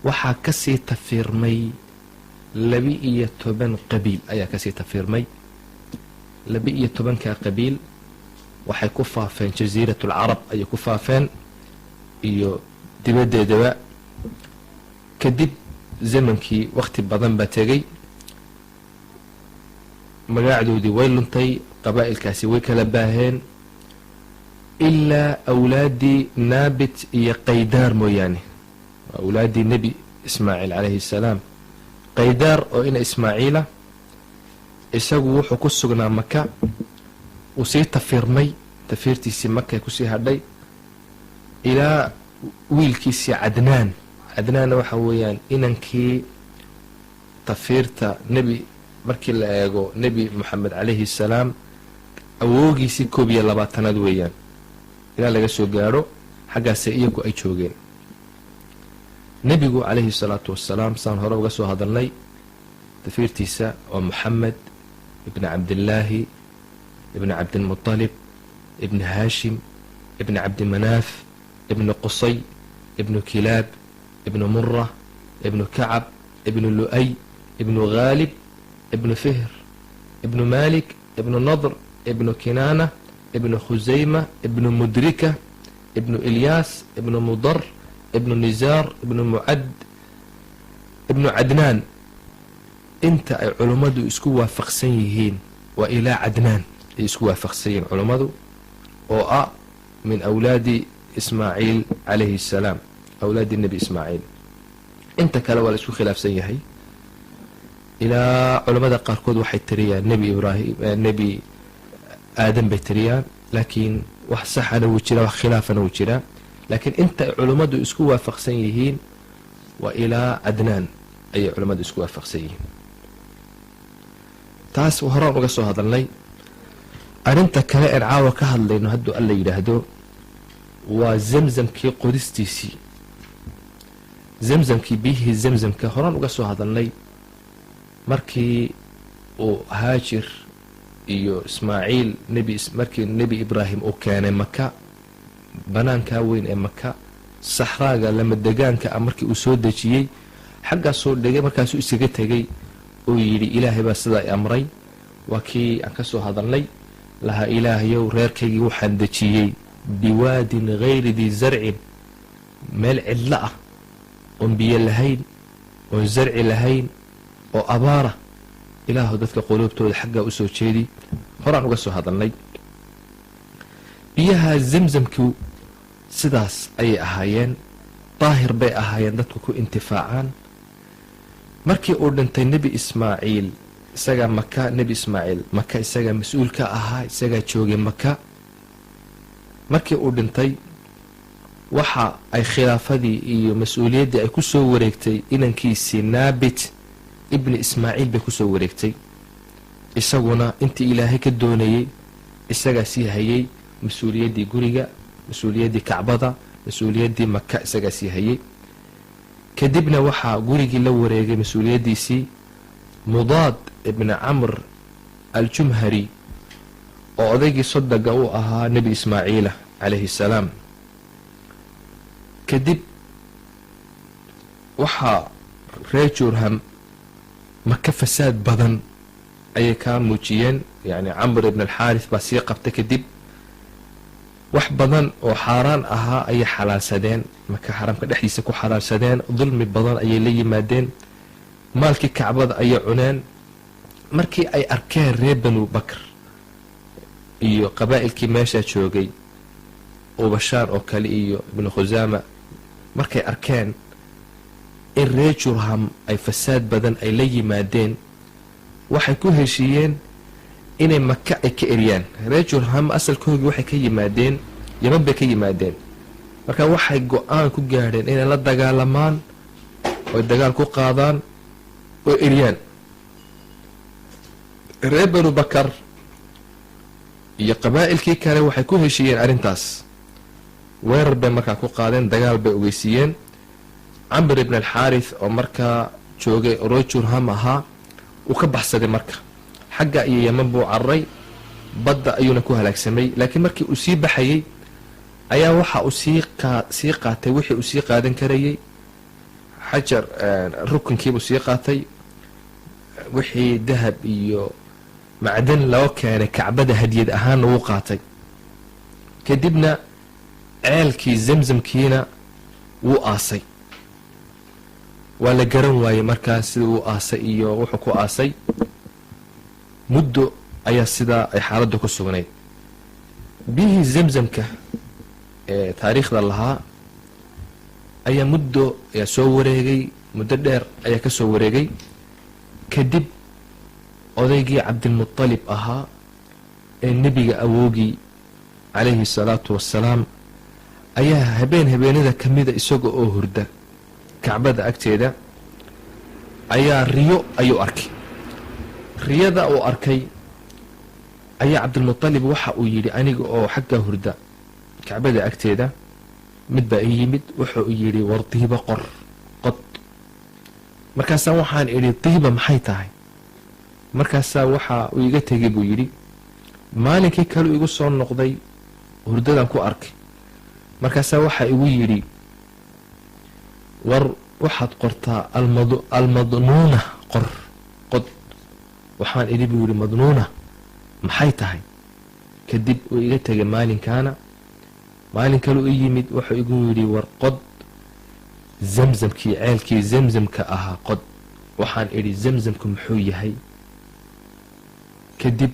waxaa ka sii tafiirmay 12 qabiil ayaa kasii tafiirmay. 12kaa qabiil waxay ku faafeen jasiirat alcarab ayay ku faafeen iyo dibaddeedaba. kadib zamankii wakhti badan baa tegey, magacdoodii way luntay, qabaa'ilkaasi way kala baaheen ilaa awlaaddii naabit iyo qaydaar mooyaane. awlaaddii nebi ismaaciil calayhi salaam. qaydaar oo ina ismaaciila isagu wuxuu ku sugnaa maka, uu sii tafiirmay, tafiirtiisii maka kusii hadhay ilaa wiilkiisii cadnaan. cadnaanna waxa weeyaan inankii tafiirta nebi markii la eego nebi moxamed calayhi salaam awoogiisii 21aad weeyaan, ilaa laga soo gaadho xaggaase iyagu ay joogeen. nebigu calayhi salaatu wassalaam saan hore uga soo hadalnay tafiirtiisa oo moxamed ibni cabdillaahi ibni cabdilmuطalib ibni haashim ibni cabdimanaaf ibni qusay ibnu kilaab ibnu mura ibnu kacab ibnu lu'ay ibnu haalib ibnu fihr ibnu malik ibnu nadr ibnu kinaana ibnu khusayma ibnu mudrika ibnu ilyaas ibnu mudar ibnu nizaar ibnu mucad ibnu cadnaan. inta ay culummadu isku waafaqsan yihiin waa ilaa cadnaan ay isku waafaqsan yihiin culummadu, oo ah min awlaadi ismaaciil calayhi salaam, awlaadi nebi ismaaciil. inta kale waa la isku khilaafsan yahay. ilaa culammada qaarkood waxay tiriyaan nebi ibraahim, nebi aadan bay tiriyaan, laakiin wax saxana wuu jiraa, wax khilaafana wuu jiraa. laakiin inta ay culummadu isku waafaqsan yihiin waa ilaa cadnaan ayay culummadu isku waafaqsan yihiin. taas horaan uga soo hadalnay. arrinta kale een caawa ka hadlayno hadduu alla yidhaahdo waa zamzamkii qodistiisii. zamzamkii biyihii zamzamka horaan uga soo hadalnay markii uu haajir iyo ismaaciil markii nebi ibraahim uu keenay maka, banaankaa weyn ee maka, saxraaga lamadegaanka ah markii uu soo dejiyey, xaggaasoo dhegay, markaasuu isaga tegey uu yidhi ilaahay baa sidaa i amray. waa kii aan ka soo hadalnay lahaa ilaahayow reerkaygii waxaan dejiyey biwaadin hayri dii zarcin, meel cidlo ah oon biyo lahayn, oon zarci lahayn, oo abaara. ilaahu dadka quluubtooda xaggaa u soo jeedi. horaan uga soo hadalnay biyaha zamzamku sidaas ayay ahaayeen, daahir bay ahaayeen, dadku ku intifaacaan. markii uu dhintay nebi ismaaciil, isagaa maka, nebi ismaaciil maka isagaa mas-uul ka ahaa, isagaa joogay maka. markii uu dhintay waxa ay khilaafadii iyo mas-uuliyaddii ay ku soo wareegtay inankiisii naabit ibni ismaaciil bay ku soo wareegtay. isaguna intii ilaahay ka doonayey isagaa sii hayay mas-uuliyaddii guriga, mas-uuliyaddii kacbada, mas-uuliyaddii maka isagaa sii hayay. kadibna waxaa gurigii la wareegay mas-uuliyaddiisii mudaad ibni camr aljumhari oo odaygii sodaga u ahaa nebi ismaaciila calayhi salaam. kadib waxaa reer jurham maka fasaad badan ayay kaa muujiyeen, yani camr ibn alxaaris baa sii qabtay. kadib wax badan oo xaaraan ahaa ayay xalaalsadeen, maka xaramka dhexdiisa ku xalaalsadeen. dulmi badan ayay la yimaadeen, maalkii kacbada ayay cuneen. markii ay arkeen reer banu bakr iyo qabaa'ilkii meeshaa joogay, ubashaan oo kale iyo ibnu khusaama, markay arkeen in reer jurham ay fasaad badan ay la yimaadeen, waxay ku heshiiyeen inay maka ay ka eriyaan. reer Jurham asalkoodii waxay ka yimaadeen Yaman bay ka yimaadeen, marka waxay go-aan ku gaadheen inay la dagaalamaan oo dagaal ku qaadaan oo eriyaan. reer Banu Bakar iyo qabaa'ilkii kale waxay ku heshiiyeen arrintaas. weerar bay markaa ku qaadeen, dagaal bay ogeysiiyeen. Camr ibn al-Xaarith oo markaa joogay reer Jurham ahaa uu ka baxsaday, marka xagga iyo Yaman buu cararay, badda ayuuna ku halaagsamay. laakiin markii uu sii baxayay ayaa waxa uu sii qaatay wixii uu sii qaadan karayay, xajar rukunkiibuu sii qaatay, wixii dahab iyo macdan loo keenay kacbada hadiyad ahaanna wuu qaatay. kadibna ceelkii zamzamkiina wuu aasay. waa la garan waayey markaas sida uu aasay iyo wuxuu ku aasay. muddo ayaa sidaa ay xaaladdu ku sugnayd. biyihii zamzamka ee taariikhda lahaa ayaa muddo ayaa soo wareegay, muddo dheer ayaa ka soo wareegay. kadib odaygii cabdilmutalib ahaa ee nebiga awoogii calayhi salaatu wassalaam ayaa habeen habeenada ka mida isaga oo hurda kacbada agteeda ayaa riyo ayuu arkay. riyada uu arkay ayaa cabdilmutalib waxa uu yidhi, aniga oo xaggaa hurda kacbada agteeda mid baa ii yimid, wuxuu yidhi war diiba qod. markaasaa waxaan idhi diiba maxay tahay? markaasaa waxa uu iga tegay buu yidhi. maalinkii kale igu soo noqday, hurdadan ku arkay. markaasaa waxaa igu yidhi war waxaad qortaa almadnuuna qod. waxaan idhi buu yidhi madnuuna maxay tahay? kadib uu iga tegay maalinkaana. maalin kale u yimid wuxuu igu yidhi war qod zamzamkii ceelkii zamzamka ahaa qod. waxaan idhi zamzamku muxuu yahay? kadib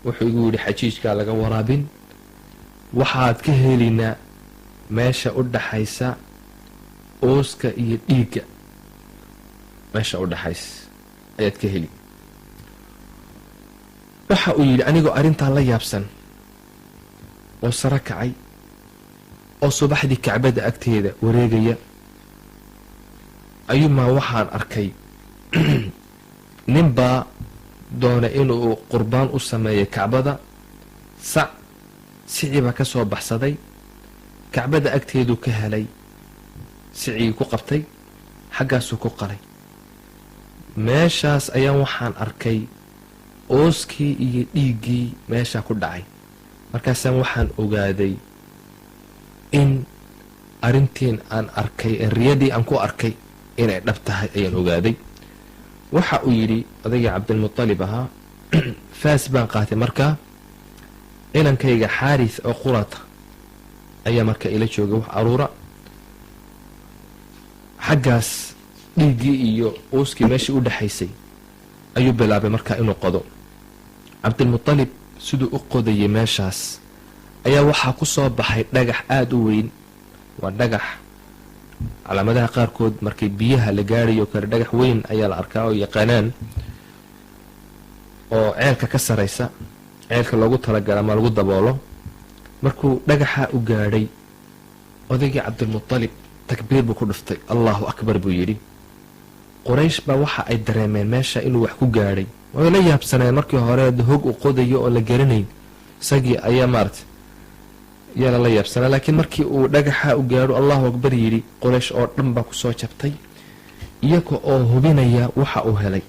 wuxuu igu yidhi xajiijkaa laga waraabin, waxaad ka helaynaa meesha u dhaxaysa ooska iyo dhiigga, meesha u dhaxaysa ayaad ka heli. waxa uu yidhi anigoo arrintaa la yaabsan oo saro kacay oo subaxdii kacbada agteeda wareegaya, ayuumaa waxaan arkay ninbaa doona inuu qurbaan u sameeyo kacbada. sicii baa ka soo baxsaday, kacbada agteeduu ka helay, sicigii ku qabtay, xaggaasuu ku qalay. meeshaas ayaan waxaan arkay ooskii iyo dhiiggii meeshaa ku dhacay. markaasaan waxaan ogaaday in arrintiin aan arkay ee riyadii aan ku arkay inay dhab tahay ayaan ogaaday. waxa uu yidhi odaygii cabdilmutalib ahaa faas baan qaatay markaa. inankayga xaaris oo qurata ayaa marka ila joogay wax aruura. xaggaas dhiiggii iyo uuskii meeshii u dhexaysay ayuu bilaabay markaa inuu qodo. cabdilmutalib siduu u qodayay meeshaas ayaa waxaa ku soo baxay dhagax aada u weyn. waa dhagax calaamadaha qaarkood markay biyaha la gaadhayo kale dhagax weyn ayaa la arkaa oo yaqaanaan, oo ceelka ka saraysa, ceelka loogu talagala ama lagu daboolo. markuu dhagaxa u gaadhay odaygii cabdilmutalib takbiir buu ku dhuftay, allahu akbar buu yidhi. quraysh baa waxa ay dareemeen meesha inuu wax ku gaadhay. way la yaabsaneen markii hore hog u qodayo oo la garanayn, isagii ayaa maarata yaa lala yaabsanaa. laakiin markii uu dhagaxa u gaadho allahu akbar yidhi, quraysh oo dhan baa kusoo jabtay iyaga oo hubinaya waxa uu helay.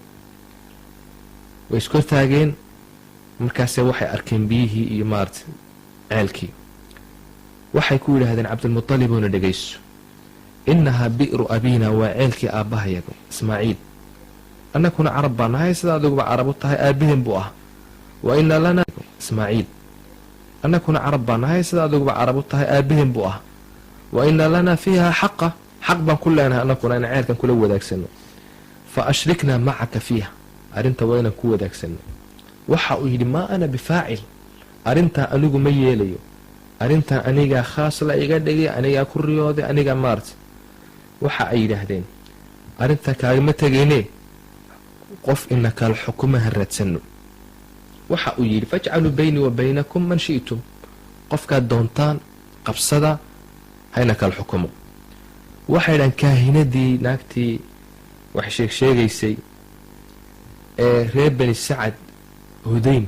way iskor taageen, markaase waxay arkeen biyihii iyo maarata ceelkii. waxay ku yidhaahdeen cabdilmutalibuna dhegayso, inahaa bi'ru abiina, waa ceelkii aabbahayaga ismaaciil. annakuna carab baa nahay sida adiguba carab u tahay, aabaheen buu ah. wa ina lana ismaaciil, annakuna carab baa nahay sida adiguba carab u tahay, aabaheen buu ah. wa ina lanaa fiiha xaqa, xaq baan ku leenahay annakuna inaan ceelkan kula wadaagsano. fa ashriknaa macaka fiiha, arrinta waa inaan ku wadaagsano. waxa uu yidhi maa ana bifaacil, arrintaa anigu ma yeelayo, arrintan anigaa khaas la iga dhigay, anigaa ku riyooday, anigaa maarta. waxa ay yidhaahdeen arrintaa kaagama tegayne qof ina kala xukumo ha raadsanno. waxa uu yidhi fajcaluu baynii wa baynakum man shi'tum, qofkaad doontaan qabsada hayna kala xukumo. waxay dhahan kaahinadii naagtii wax sheegsheegaysay ee reer bani sacad hudayn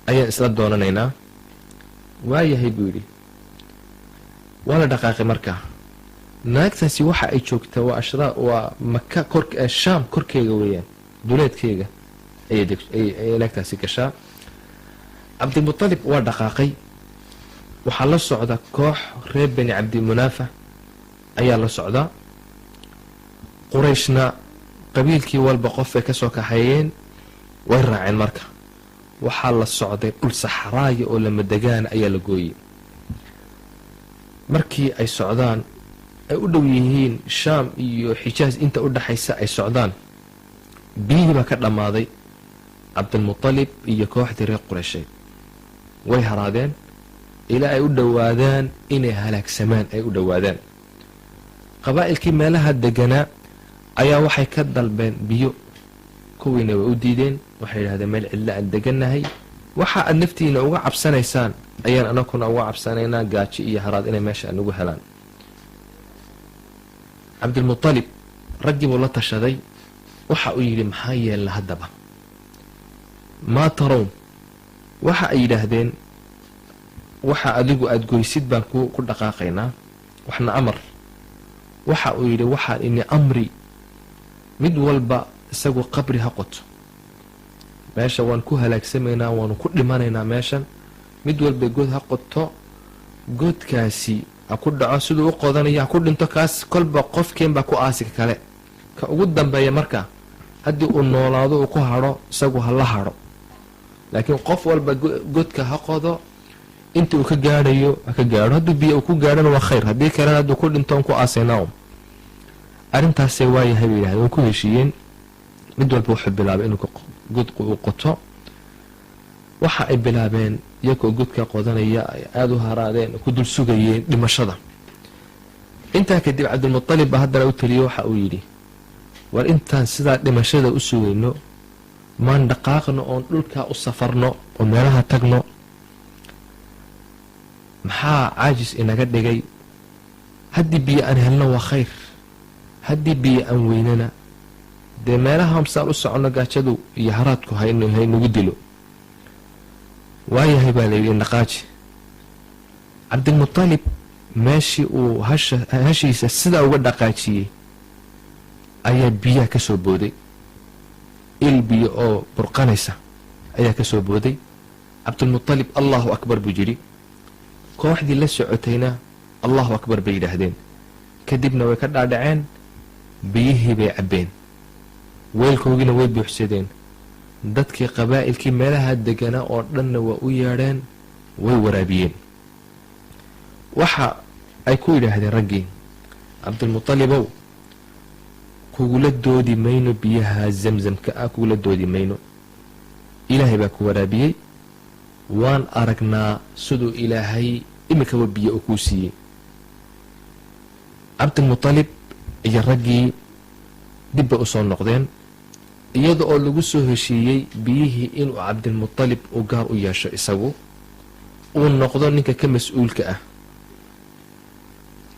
ayaan isla doonanaynaa. waayahay buu yidhi, waa la dhaqaaqay. markaa naagtaasi waxa ay joogtaa waa maka shaam korkeega weeyaan, duleedkeega ayay naagtaasi gashaa. cabdimutalib waa dhaqaaqay, waxaa la socda koox reer bani cabdimunaafa ayaa la socdaa. qurayshna qabiilkii walba qof ay ka soo kaxeeyeen way raaceen. marka waxaa la socday dhul saxraaya oo lamadegaana ayaa la gooyey. markii ay socdaan ay u dhow yihiin shaam iyo xijaas inta u dhaxaysa ay socdaan, biyihii baa ka dhammaaday. cabdilmutalib iyo kooxdii reer qureysheed way haraadeen ilaa ay u dhowaadaan inay halaagsamaan ay u dhowaadaan. qabaa'ilkii meelaha deganaa ayaa waxay ka dalbeen biyo, kuwiina way u diideen. waxay yidhahdeen meel cidla aan degannahay, waxa aad naftiina uga cabsanaysaan ayaan anakuna uga cabsanaynaa, gaajo iyo haraad inay meesha nagu helaan. cabdilmutalib raggii buu la tashaday, waxa uu yidhi maxaa yeelna haddaba, maa tarown. waxa ay yidhaahdeen waxa adigu aada goysid baan ku dhaqaaqaynaa, waxna amar. waxa uu yidhi waxaan ini amri mid walba isagu qabri ha qoto, meesha waan ku halaagsamaynaa, waanu ku dhimanaynaa meeshan. mid walba god ha qoto, godkaasi ha ku dhaco, siduu u qodanaya ha ku dhinto. kaas kolba qofkeen baa ku aasika kale, ka ugu dambeeya marka haddii uu noolaado uu ku hadho isagu ha la hadho, laakiin qof walba godka ha qodo, inta uu ka gaadhayo ha ka gaadho. hadduu biyo uu ku gaadhana waa khayr, haddii kalena hadduu ku dhinto on ku aasaynaa. arrintaasee waayahay bay yidhahdeen, way ku heshiiyeen. mid walba wuxuu bilaabay inuu god uu qoto. waxa ay bilaabeen iyagoo godka qodanaya ay aada u haraadeen, ku dul sugayeen dhimashada. intaa kadib cabdilmutalib baa haddana u teliye, waxa uu yidhi war intaan sidaa dhimashada u sugayno maan dhaqaaqno oon dhulkaa u safarno oo meelaha tagno. maxaa caajis inaga dhigay? haddii biyo aan helno waa khayr, haddii biyo aan weynana dee meelaha hamsaan u soconno gaajadu iyo haraadku haynagu dilo. waayahay baa layidhi indhaqaaji. cabdilmutalib meeshii uu hashiisa sidaa uga dhaqaajiyey ayaa biyaha ka soo booday, il biyo oo burqanaysa ayaa ka soo booday. cabdilmutalib allahu akbar buu yidhi, kooxdii la socotayna allahu akbar bay yidhaahdeen. kadibna way ka dhaadhaceen, biyihii bay cabbeen, weelkoogiina way buuxsadeen. dadkii qabaa'ilkii meelaha deganaa oo dhanna waa u yeedheen, way waraabiyeen. waxa ay ku yidhaahdeen raggii, cabdilmutalibow kugula doodi mayno biyaha zamzamka ah, kugula doodi mayno, ilaahay baa ku waraabiyey. waan aragnaa siduu ilaahay imikaba biyo oo kuu siiyey. cabdilmutalib iyo raggii dib bay u soo noqdeen, iyada oo lagu soo heshiiyey biyihii inuu cabdilmutalib u gaar u yeesho, isagu uu noqdo ninka ka mas-uulka ah.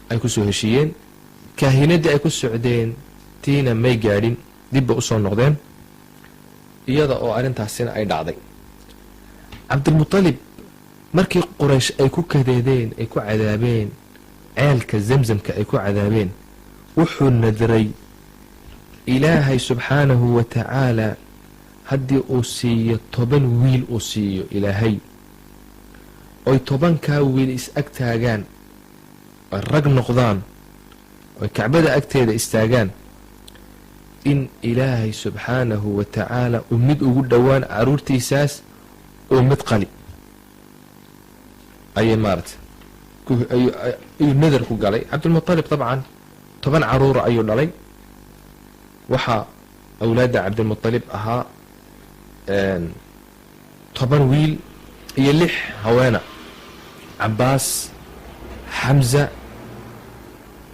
ay ku soo heshiiyeen. kaahinadii ay ku socdeen tiina may gaadhin, dib bay u soo noqdeen, iyada oo arrintaasina ay dhacday. cabdilmutalib markii quraysh ay ku kadeedeen, ay ku cadaabeen ceelka zamzamka ay ku cadaabeen, wuxuu nadray ilaahay subxaanahu wa tacaala haddii uu siiyo 10 wiil uu siiyo ilaahay, oy 10kaa wiil is ag taagaan, oy rag noqdaan, oy kacbada agteeda istaagaan, in ilaahay subxaanahu wa tacaala uu mid ugu dhowaan caruurtiisaas uu mid qali ayay maarata ayuu nadar ku galay. cabdilmutalib dabcan 10 caruura ayuu dhalay. waxaa awlaadda cabdilmutalib ahaa 10 wiil iyo 6 haweena, cabaas, xamza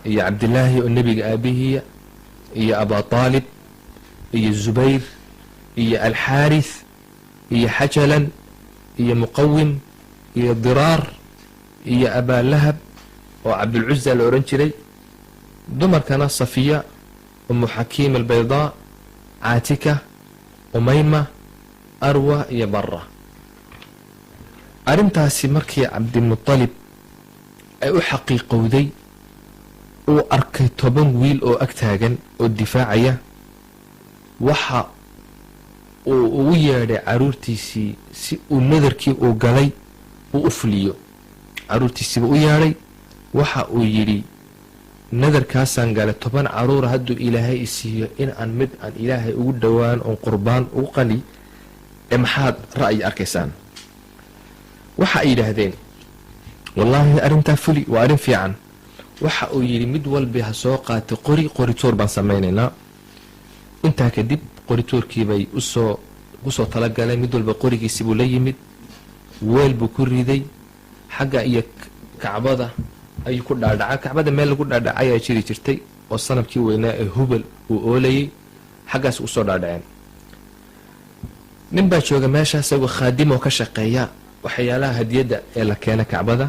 iyo cabdilaahi oo nebiga aabihiya, iyo abaa taalib iyo zubayr iyo alxaaris iyo xajalan iyo muqawim iyo diraar iyo abaalahab oo cabdulcuza la odhan jiray. dumarkana safiya, umu xakiim albaydaa, caatika, umayma, arwa iyo bara. arrintaasi markii cabdilmutalib ay u xaqiiqowday uu arkay 10 wiil oo ag taagan oo difaacaya, waxa uu ugu yeedhay caruurtiisii si uu nadarkii uu galay uu u fuliyo. caruurtiisiiba u yeedhay, waxa uu yidhi nadarkaasaan galay 10 caruura hadduu ilaahay isiiyo in aan mid aan ilaahay ugu dhowaan oon qurbaan ugu qali ee maxaad ra'yi arkaysaan? waxa ay yidhaahdeen wallaahi arrintaa fuli waa arrin fiican. waxa uu yidhi mid walba ha soo qaatay qorituur baan samaynaynaa. intaa kadib qorituurkiibay usoo talagaleen. mid walba qorigiisi buu la yimid, weel buu ku riday, xagga iyo kacbada ayuu ku dhaadhacay. kacbada meel lagu dhaadhacay ayaa jiri jirtay oo sanabkii weynaa ee hubal uu oolayay, xaggaas usoo dhaadhaceen. nin baa jooga meesha isagoo khaadimoo ka shaqeeya waxyaalaha hadiyadda ee la keena kacbada.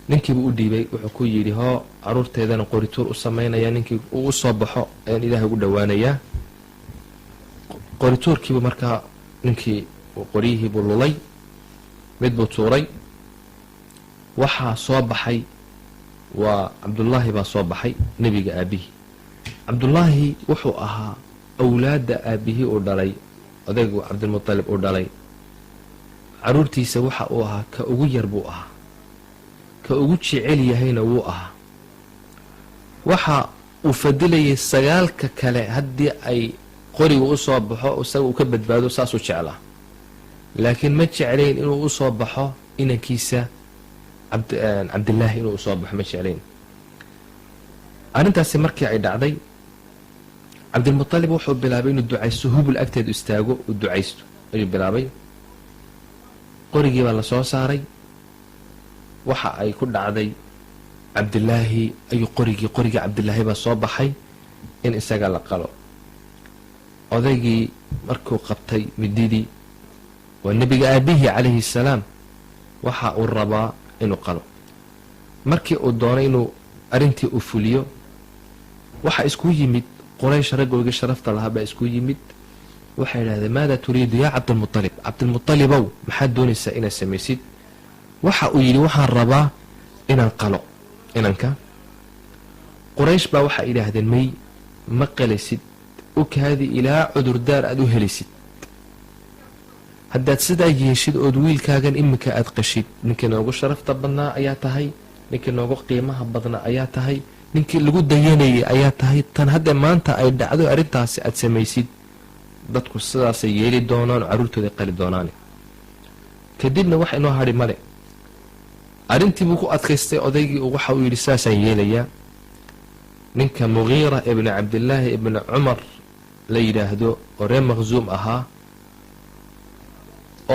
ninkiibuu u dhiibay, wuxuu ku yidhi hoo caruurteedana qorituur u samaynaya, ninkii uu usoo baxo ayaan ilaahay ugu dhowaanayaa. qorituurkiibu markaa ninkii qoryihiibuu lulay, mid buu tuuray. waxaa soo baxay waa cabdullaahi baa soo baxay, nebiga aabihii. cabdullaahi wuxuu ahaa awlaadda aabihii uu dhalay, odaygu cabdilmutalib uu dhalay, caruurtiisa waxa uu ahaa ka ugu yar buu ahaa, ka ugu jecel yahayna wuu ahaa. waxa uu fadilayay 9 kale haddii ay qorigu u soo baxo isaga uu ka badbaado, saasuu jeclaa. laakiin ma jeclayn inuu u soo baxo inankiisa cabdillaahi inuu usoo baxo, ma jeclayn. arrintaasi markii ay dhacday, cabdilmutalib wuxuu bilaabay inuu ducaysto, hubul agteedu istaago uu ducaysto ayuu bilaabay. qorigii baa la soo saaray, waxa ay ku dhacday cabdillaahi ayuu qorigii cabdillaahi baa soo baxay in isaga la qalo. odaygii markuu qabtay mididii, waa nebiga aabihii calayhi salaam, waxa uu rabaa inuu qalo. markii uu doonay inuu arrintii u fuliyo, waxa isku yimid quraysh, raggoogii sharafta lahaa baa isku yimid. waxay idhahdeen maada turiidu yaa cabdilmutalib, cabdilmutalibow maxaad doonaysaa inaad samaysid? waxa uu yidhi waxaan rabaa inaan qalo inanka. quraysh baa waxay idhaahdeen may ma qalaysid, okaadi ilaa cudurdaar aad u helaysid. haddaad sidaa yeeshid ood wiilkaagan iminka aad qashid, ninkii noogu sharafta badnaa ayaa tahay, ninkii noogu qiimaha badnaa ayaa tahay, ninkii lagu dayanayay ayaa tahay. tan hadda maanta ay dhacdo arrintaasi aad samaysid, dadku sidaasay yeeli doonaan oo carruurtooda qali doonaan. kadibna wax inoo hadhi male. arrintii buu ku adkaystay odaygii, waxa uu yidhi saasaan yeelayaa. ninka mugiira ibni cabdillaahi ibni cumar la yidhaahdo oo reer maqsuum ahaa,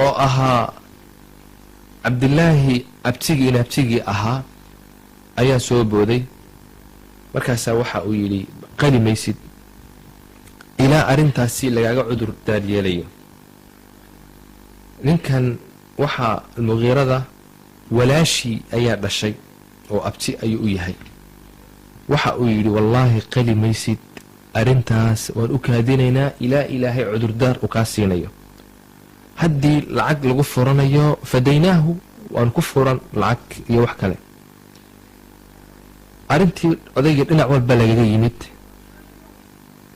oo ahaa cabdillaahi abtigii ahaa, ayaa soo booday. markaasaa waxa uu yidhi qali maysid ilaa arrintaasi lagaaga cudur daar yeelayo. ninkan waxaa mugiirada walaashii ayaa dhashay oo abti ayuu u yahay. waxa uu yidhi wallaahi qali maysid, arrintaas waan u kaadinaynaa ilaa ilaahay cudurdaar uu kaa siinayo. haddii lacag lagu furanayo fadaynaahu, waan ku furan lacag iyo wax kale. arrintii odaygii dhinac walba lagaga yimid.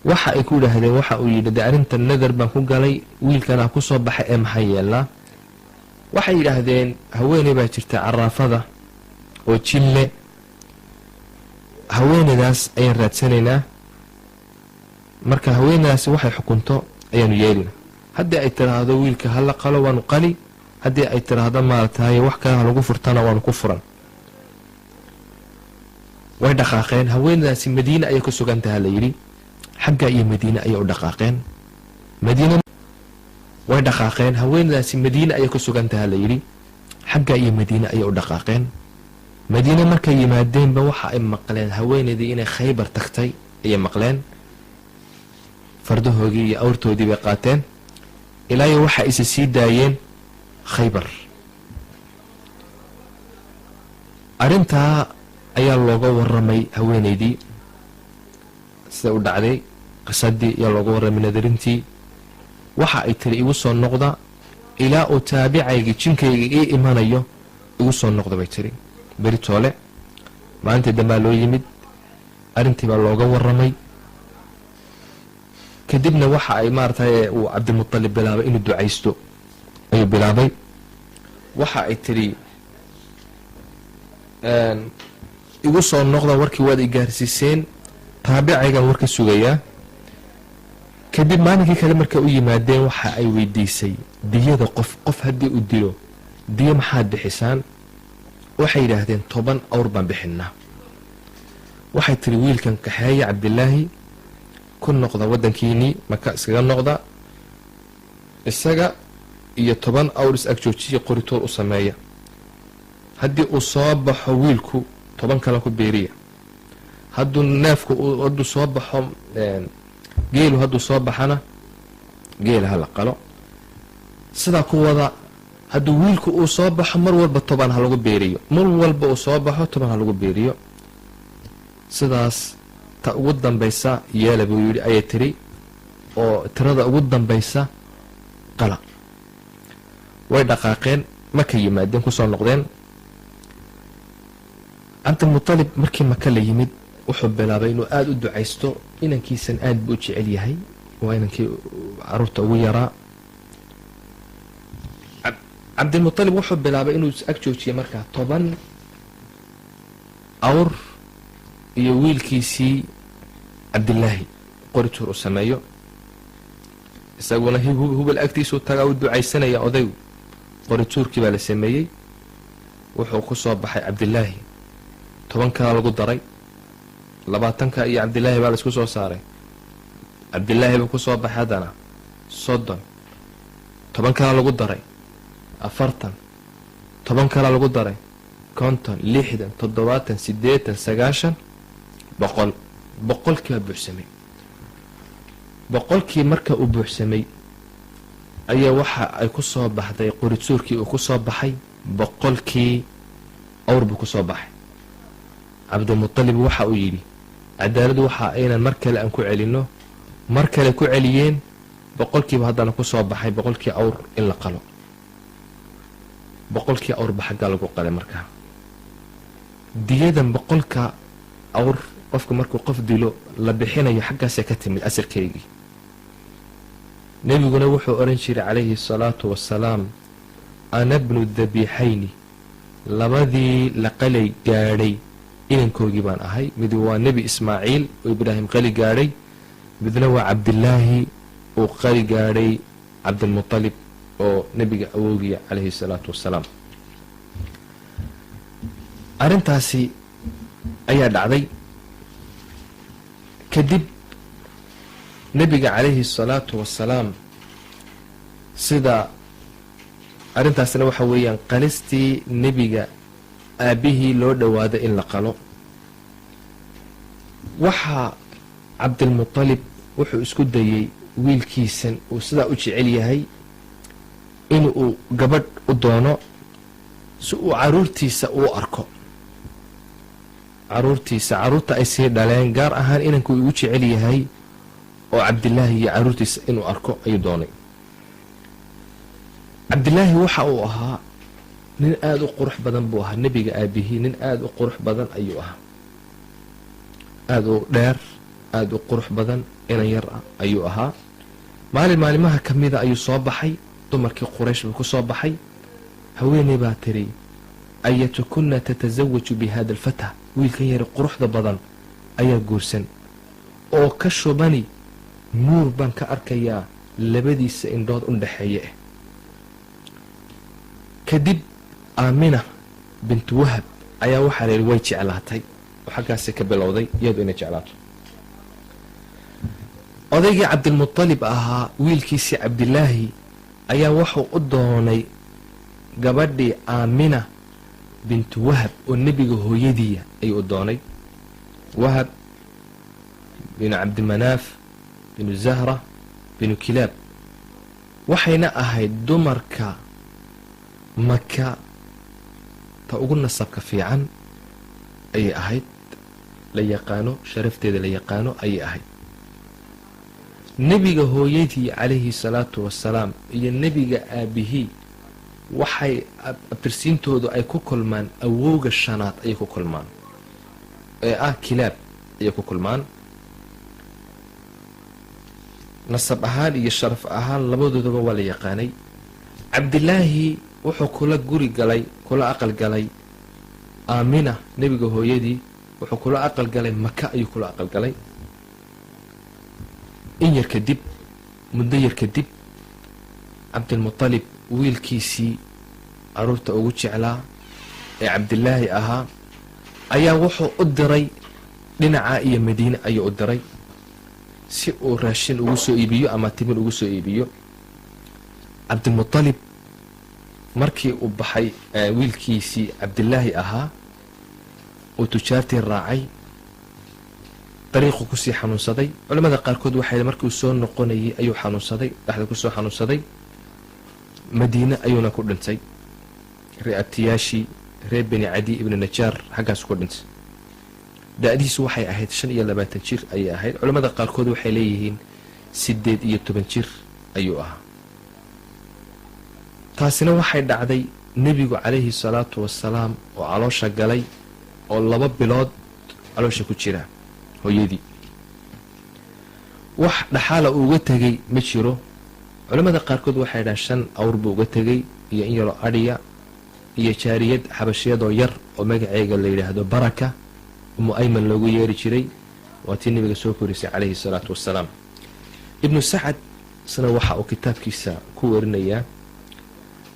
waxa ay ku yidhaahdeen, waxa uu yidhi de arrinta nadar baan ku galay, wiilkanaa ku soo baxay ee maxaa yeelnaa? waxay yidhaahdeen haweeney baa jirta caraafada oo jille, haweeneydaas ayaan raadsanaynaa. marka haweeneydaasi waxay xukunto ayaanu yeelina. haddii ay tiraahdo wiilka hala qalo waanu qali, haddii ay tiraahdo maarataye wax kale ha lagu furtana waanu ku furan. way dhaqaaqeen. haweeneydaasi madiine ayay ku sugantaha la yidhi, xagga iyo madiine ayay u dhaqaaqeen. way dhaqaaqeen. haweeneydaasi madiine ayay ku sugantaha la yidhi, xagga iyo madiine ayay u dhaqaaqeen. madiine markay yimaadeenba waxa ay maqleen haweeneydii inay khaybar tagtay ayay maqleen. fardahoogii iyo awrtoodii bay qaateen ilaayo waxa isa sii daayeen Khaybar. arrintaa ayaa looga warramay haweenaydii sida u dhacday, qisadii ayaa looga warramay nadarintii. waxa ay tiri igu soo noqda ilaa uu taabicayga jinkayga ii imanayo, igu soo noqda bay tiri. beri toole maalintii dambaa loo yimid, arrintii baa looga warramay. kadibna waxa ay maaragtay uu Cabdilmutalib bilaabay inuu ducaysto ayuu bilaabay. waxa ay tiri igu soo noqda, warkii waad i gaarsiiseen, taabicaygan warka sugayaa. kadib maalinkii kale markay u yimaadeen waxa ay weydiisay diyada qof haddii u dilo diyo maxaad bixisaan? waxay yidhaahdeen 10 awr baan bixinaa. waxay tiri wiilkan kaxeeya Cabdilaahi ku noqda waddankiinii Maka, iskaga noqda, isaga iyo 10 awr is agjoojiya qoritoor u sameeya. haddii uu soo baxo wiilku 10 kale ku beeriya. hadduu neefku hadduu soo baxo geelu hadduu soo baxana geela ha la qalo. sidaa ku wada. hadduu wiilku uu soo baxo mar walba 10 ha lagu beeriyo, mar walba uu soo baxo 10 ha lagu beeriyo. sidaas ta ugu dambaysa yeela buu yidhi ayay tiri, oo tirada ugu dambaysa qala. way dhaqaaqeen, Maka yimaadeen, ku soo noqdeen. Cabdilmutalib markii Maka la yimid wuxuu bilaabay inuu aada u ducaysto. inankiisan aad buu u jecel yahay, waa inankii caruurta ugu yaraa. Cabdilmutalib wuxuu bilaabay inuu ag joojiyo markaa 10 awr iyo wiilkiisii Cabdilaahi qorituur u sameeyo. isaguna hubal agtiisuu tagaa u ducaysanaya odaygu. qorituurkii baa la sameeyey. wuxuu ku soo baxay Cabdilaahi, 10 kala lagu daray, 20 iyo Cabdilaahi baa la isku soo saaray. Cabdilaahi buu ku soo baxay haddana 30, 10 kala lagu daray 40, 10 kala lagu daray 50, 60, 70, 80, 90, 100. boqolkii baa buuxsamay. boqolkii marka uu buuxsamay ayaa waxa ay ku soo baxday qorituurkii uu ku soo baxay 100kii awr buu ku soo baxay. Cabdilmutalib waxa uu yidhi cadaaladu waxa aynan mar kale aan ku celinno. mar kale ku celiyeen, 100kiiba haddana ku soo baxay 100kii awr in la qalo. 100kii awr ba xaggaa lagu qalay markaa. diyadan 100ka awr qofka markuu qof dilo la bixinayo xaggaasay ka timid asarkeygii. nebiguna wuxuu oran jiray calayhi salaatu wassalaam, ana bnu dabiixayni, labadii la qalay gaadhay inankoogii baan ahay. mid waa nebi Ismaaciil oo Ibraahim qali gaadhay, midna waa Cabdilaahi oo qali gaadhay Cabdilmutalib oo nebiga awoogiya calayhi salaatu wassalaam. arrintaasi ayaa dhacday. kadib nebiga calayhi salaatu wassalaam sida arrintaasna waxa weeyaan qalistii nebiga aabbihii loo dhowaaday in la qalo. waxaa Cabdilmutalib wuxuu isku dayey wiilkiisan uu sidaa u jecel yahay inuu gabadh u doono si uu caruurtiisa uu arko. caruurta ay sii dhaleen, gaar ahaan inankuu igu jecel yahay oo Cabdilaahi iyo caruurtiisa inuu arko ayuu doonay. Cabdilaahi waxa uu ahaa nin aada u qurux badan buu ahaa. nebiga aabihii nin aada u qurux badan ayuu ahaa, aada u dheer, aada u qurux badan, inan yar ah ayuu ahaa. maalimaha ka mida ayuu soo baxay. dumarkii Quraysh buu ku soo baxay. haweeney baa tiri, ayatukunna tatasawaju bi hada alfata, wiilkan yari quruxda badan ayaa guursan oo ka shubani nuur baan ka arkayaa labadiisa indhood u dhaxeeye. kadib Aamina bintu Wahab ayaa waxaa la yidhi way jeclaatay oo xaggaasi ka bilowday iyadu inay jeclaato. odaygii Cabdilmutalib ahaa wiilkiisii Cabdilaahi ayaa wuxuu u doonay gabadhii Aamina bintu Wahab oo nebiga hooyadiiya ayuu u doonay. Wahab bin Cabdimanaaf binu zahra binu kilaab waxayna ahayd dumarka maka ta ugu nasabka fiican ayay ahayd, la yaqaano sharafteeda la yaqaano ayay ahayd. nebiga hooyadii calayhi salaatu wasalaam iyo nebiga aabihii waxay abtirsiintoodu ay ku kulmaan awowga shanaad ayay ku kulmaan ee ah kilaab ayay ku kulmaan. nasab ahaan iyo sharaf ahaan labadoodaba waa la yaqaanay. cabdilaahi wuxuu kula aqal galay aamina nebiga hooyadii wuxuu kula aqal galay maka ayuu kula aqal galay. in yar kadib, muddo yar kadib, cabdilmutalib wiilkiisii caruurta ugu jeclaa ee cabdilaahi ahaa ayaa wuxuu u diray dhinaca iyo madiine ayuu u diray si uu raashin ugu soo iibiyo ama timir ugu soo iibiyo. cabdilmutalib markii uu baxay wiilkiisii cabdilaahi ahaa uu tujaartii raacay, dariiqu kusii xanuunsaday. culamada qaarkood waxay markii uu soo noqonayay ayuu xanuunsaday, dhexda kusoo xanuunsaday, madiine ayuuna ku dhintay. ree abtiyaashii reer beni cadi ibni najaar xaggaas ku dhintay. da-diisu waxay ahayd 25 jir ayay ahayd. culamada qaarkood waxay leeyihiin 18 jir ayuu ahaa. taasina waxay dhacday nebigu calayhi salaatu wasalaam oo caloosha galay oo 2 bilood caloosha ku jira hooyadii. wax dhaxaala uuga tegay ma jiro. culamada qaarkood waxay dhahaan 5 awr buu uga tegay iyo in yaroo adhiya iyo jaariyad xabashiyadoo yar oo magaceega la yidhaahdo baraka umu ayman loogu yeeri jiray. waa tii nebiga soo korisay calayhi salaatu wasalaam. ibnu sacad isna waxa uu kitaabkiisa ku warinayaa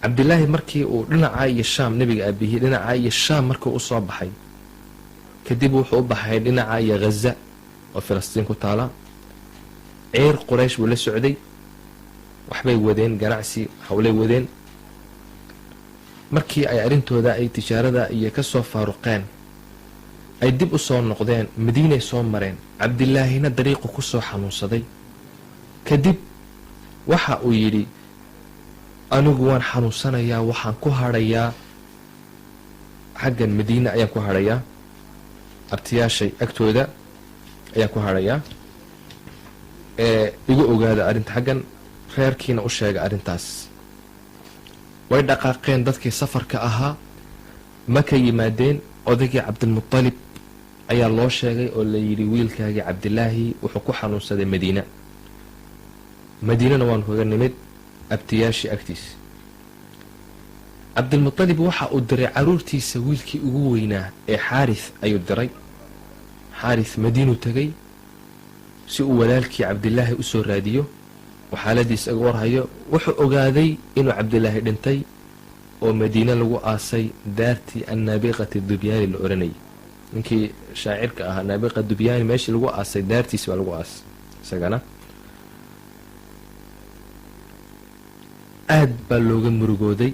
cabdilaahi markii uu dhinaca iyo shaam, nebiga aabihii dhinaca iyo shaam markuu u soo baxay kadib wuxuu u baxay dhinaca iyo ghaza oo filistiin ku taala. ciir quraysh buu la socday, waxbay wadeen, ganacsi hawlay wadeen. markii ay arrintooda ay tijaarada iyo ka soo faaruqeen ay dib u soo noqdeen, madiinay soo mareen. cabdilaahina dariiqu ku soo xanuunsaday. kadib waxa uu yidhi anigu waan xanuunsanayaa, waxaan ku hadhayaa xaggan madiine ayaan ku hadhayaa, abtiyaashay agtooda ayaan ku hadhayaa, igu ogaada arrinta xaggan. reerkiina u sheega arrintaas. way dhaqaaqeen dadkii safarka ahaa, maka yimaadeen. odaygii cabdilmutalib ayaa loo sheegay oo la yidhi wiilkaagii cabdilaahi wuxuu ku xanuunsaday madiina. madiinana waan kaga nimid abtiyaashii agtiisa. cabdilmutalib waxa uu diray caruurtiisa wiilkii ugu weynaa ee xaaris ayuu diray. xaaris madiinuu tegay si uu walaalkii cabdilaahi u soo raadiyo oo xaaladiisa iga warhayo. wuxuu ogaaday inuu cabdilaahi dhintay oo madiine lagu aasay daartii annaabiqati dubyaani la oranayay. ninkii shaacirka ahaa naabiqa dubyaani meeshii lagu aasay daartiisi baa lagu aasay. isagana aad baa looga murugooday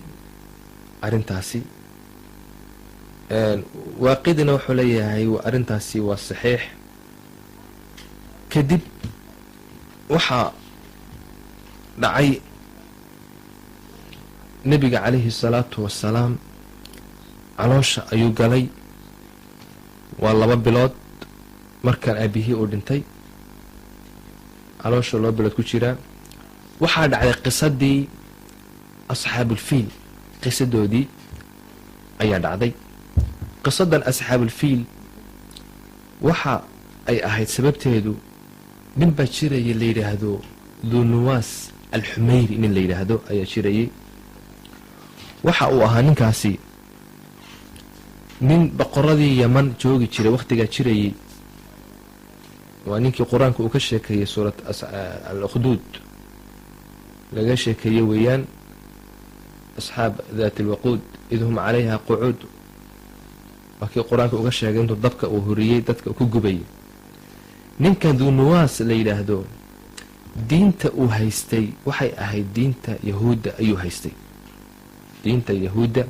arrintaasi. waaqidina wuxuu leeyahay arrintaasi waa saxiix. kadib waxaa dhacay nebiga calayhi salaatu wasalaam caloosha ayuu galay. waa 2 bilood markaan aabihii uu dhintay, caloosha 2 bilood ku jiraa. waxaa dhacday qisadii asxaabulfiil, qisadoodii ayaa dhacday. qisadan asxaabulfiil waxa ay ahayd sababteedu nin baa jiraya la yidhaahdo dunuwaas alxumayri, nin la yidhaahdo ayaa jirayay. waxa uu ahaa ninkaasi nin boqoradii yaman joogi jiray wakhtigaa jirayay. waa ninkii qur-aanka uu ka sheekeeyey suurat al-ukhduud laga sheekeeyey weeyaan. asxaab daat alwaquud id hum calayha qucuud. waa kii qur-aanka uga sheegay intuu dabka uu horiyey dadka ku gubayay. ninkan dunuwaas la yidhaahdo diinta uu haystay waxay ahayd diinta yahuudda ayuu haystay. diinta yahuudda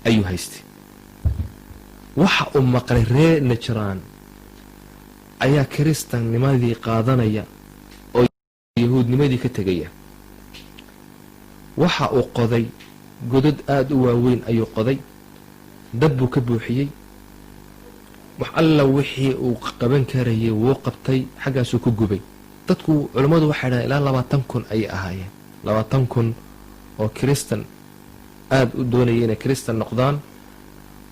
ayuu haystay. waxa uu maqlay reer najraan ayaa kiristannimadii qaadanaya yahuudnimadii ka tegaya. waxa uu qoday godad aada u waaweyn ayuu qoday, dab buu ka buuxiyey, wax alla wixii uu qaban karayay wuu qabtay, xaggaasuu ku gubay. dadku culammadu waxay dhahaan ilaa 20,000 ayay ahaayeen, 20,000 oo kiristan aada u doonayay inay kiristan noqdaan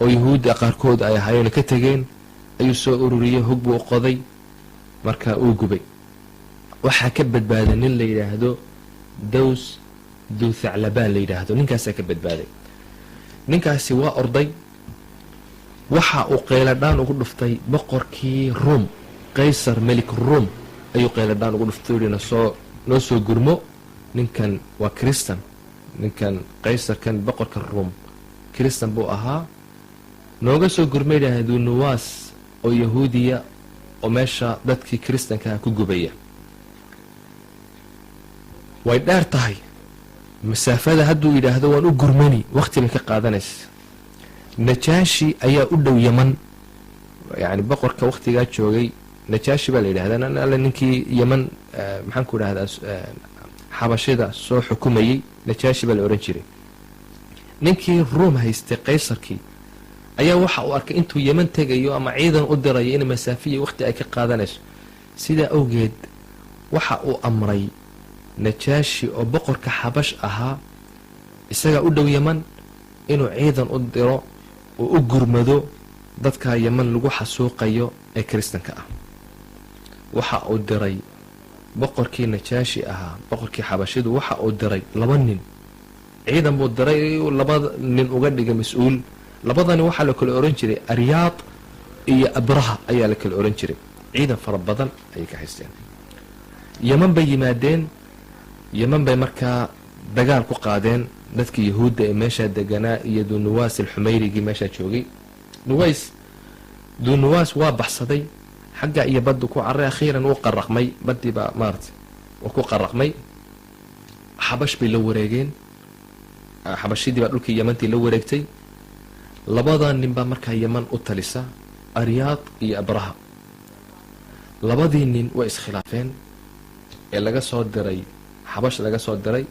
oo yahuudda qaarkood ay ahaayeen ka tegeen ayuu soo ururiyey, hog buu u qoday, markaa uu gubay. waxaa ka badbaaday nin la yidhaahdo daws duuthaclabaan la yidhaahdo, ninkaasaa ka badbaaday. ninkaasi waa orday, waxa uu qayladhaan ugu dhuftay boqorkii ruum, qaysar melik ruum ayuu qayladhaan ugu dhuftay, yidhi noo soo gurmo, ninkan waa kiristan, ninkan qaysarkan boqorka ruum kiristan buu ahaa, nooga soo gurma yidhaahdu nuwaas oo yahuudiya oo meesha dadkii kiristankaha ku gubaya. way dheer tahay masaafada, hadduu yidhaahdo waan u gurmani waqti bay ka qaadanaysa. najaashi ayaa u dhow yaman, yani boqorka waqtigaa joogay najaashi baa la yidhahdaa, alle ninkii yaman maxaan ku idhahdaa xabashida soo xukumayey najaashi baa la odhan jiray. ninkii ruum haystay qaysarkii ayaa waxa uu arkay intuu yaman tegayo ama ciidan u dirayo in masaafiya waqti ay ka qaadanayso. sidaa awgeed waxa uu amray najaashi oo boqorka xabash ahaa, isagaa u dhow yaman, inuu ciidan u diro oo u gurmado dadka yaman lagu xasuuqayo ee kiristanka ah. waxa uu diray boqorkii najaashi ahaa, boqorkii xabashidu waxa uu diray 2 nin, ciidan buu diray, 2 nin uga dhigay mas-uul. 2dani waxaa la kala oran jiray aryaad iyo abraha ayaa la kala oran jiray. ciidan fara badan ayay ka haysteen. yaman bay yimaadeen, yaman bay markaa dagaal ku qaadeen dadkii yahuudda ee meeshaa deganaa iyo dunuwaas alxumayrigii meeshaa joogay. dunuwaas waa baxsaday, xagga iyo baddu ku carray, akhiiran wuu qaraqmay, baddii baa maarata wuu ku qaraqmay. xabash bay la wareegeen, xabashidii baa dhulkii yamantii la wareegtay. 2 nin baa markaa yaman u talisa, aryaad iyo abraha. 2dii nin way iskhilaafeen ee laga soo diray xabash laga soo diray,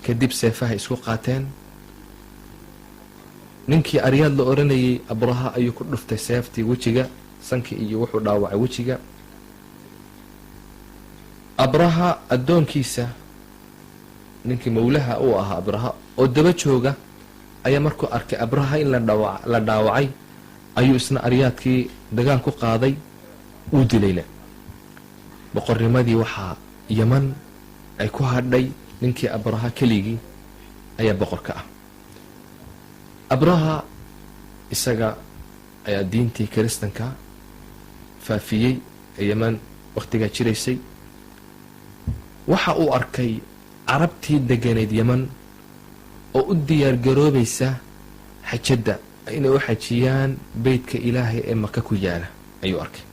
kadib seefaha isku qaateen. ninkii aryaad la oranayay abraha ayuu ku dhuftay seeftii wejiga, sankii iyo wuxuu dhaawacay wejiga. abraha addoonkiisa, ninkii mawlaha uu ahaa abraha oo daba jooga, ayaa markuu arkay abraha in la dhaawacay ayuu isna aryaadkii dagaal ku qaaday, uu dilayna. boqornimadii waxaa yaman ay ku hadhay ninkii abraha keligii ayaa boqorka ah. abraha isaga ayaa diintii kiristanka faafiyey ee yaman waqtigaa jiraysay. waxa uu arkay carabtii deganeyd yaman oo u diyaargaroobaysa xajadda, inay u xajiyaan beytka ilaahay ee maka ku yaala ayuu arkay.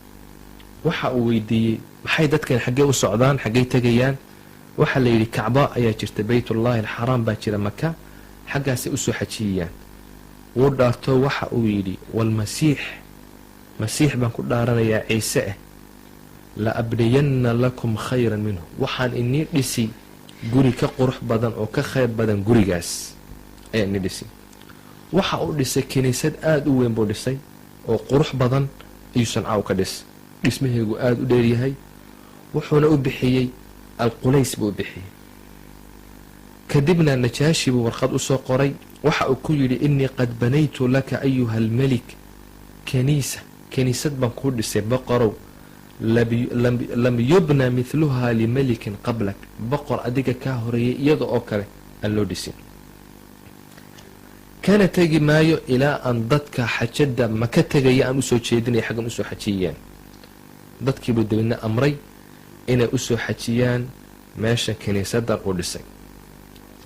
waxa uu weydiiyey maxay dadkan xaggee u socdaan, xaggey tegayaan? waxaa la yidhi kacba ayaa jirta, beytullaahi alxaraam baa jira maka, xaggaasay usoo xajiyayaan. wuu dhaarto waxa uu yidhi walmasiix, masiix baan ku dhaaranayaa ciise ah, la abniyanna lakum khayran minhu, waxaan inii dhisi guri ka qurux badan oo ka khayr badan gurigaas ayaa inii dhisi. waxa uu dhisay kiniisad aada u weyn buu dhisay oo qurux badan ayuu sanca u ka dhismaheegu aada u dheeryahay. wuxuuna u bixiyey alqulays buu u bixiyey. kadibna najaashi buu warqad u soo qoray, waxa uu ku yidhi innii qad banaytu laka ayuha almelik kiniisad baan kuu dhisay boqorow, lam yubna midluhaa limelikin qablak, boqor adiga kaa horeeyay iyada oo kale aan loo dhisin. kana tegi maayo ilaa aan dadka xajada maka tegaya aan usoo jeedinaya xaggan usoo xajiyayaan. dadkiibuu dabadna amray inay usoo xajiyaan meesha kiniisadan uu dhisay.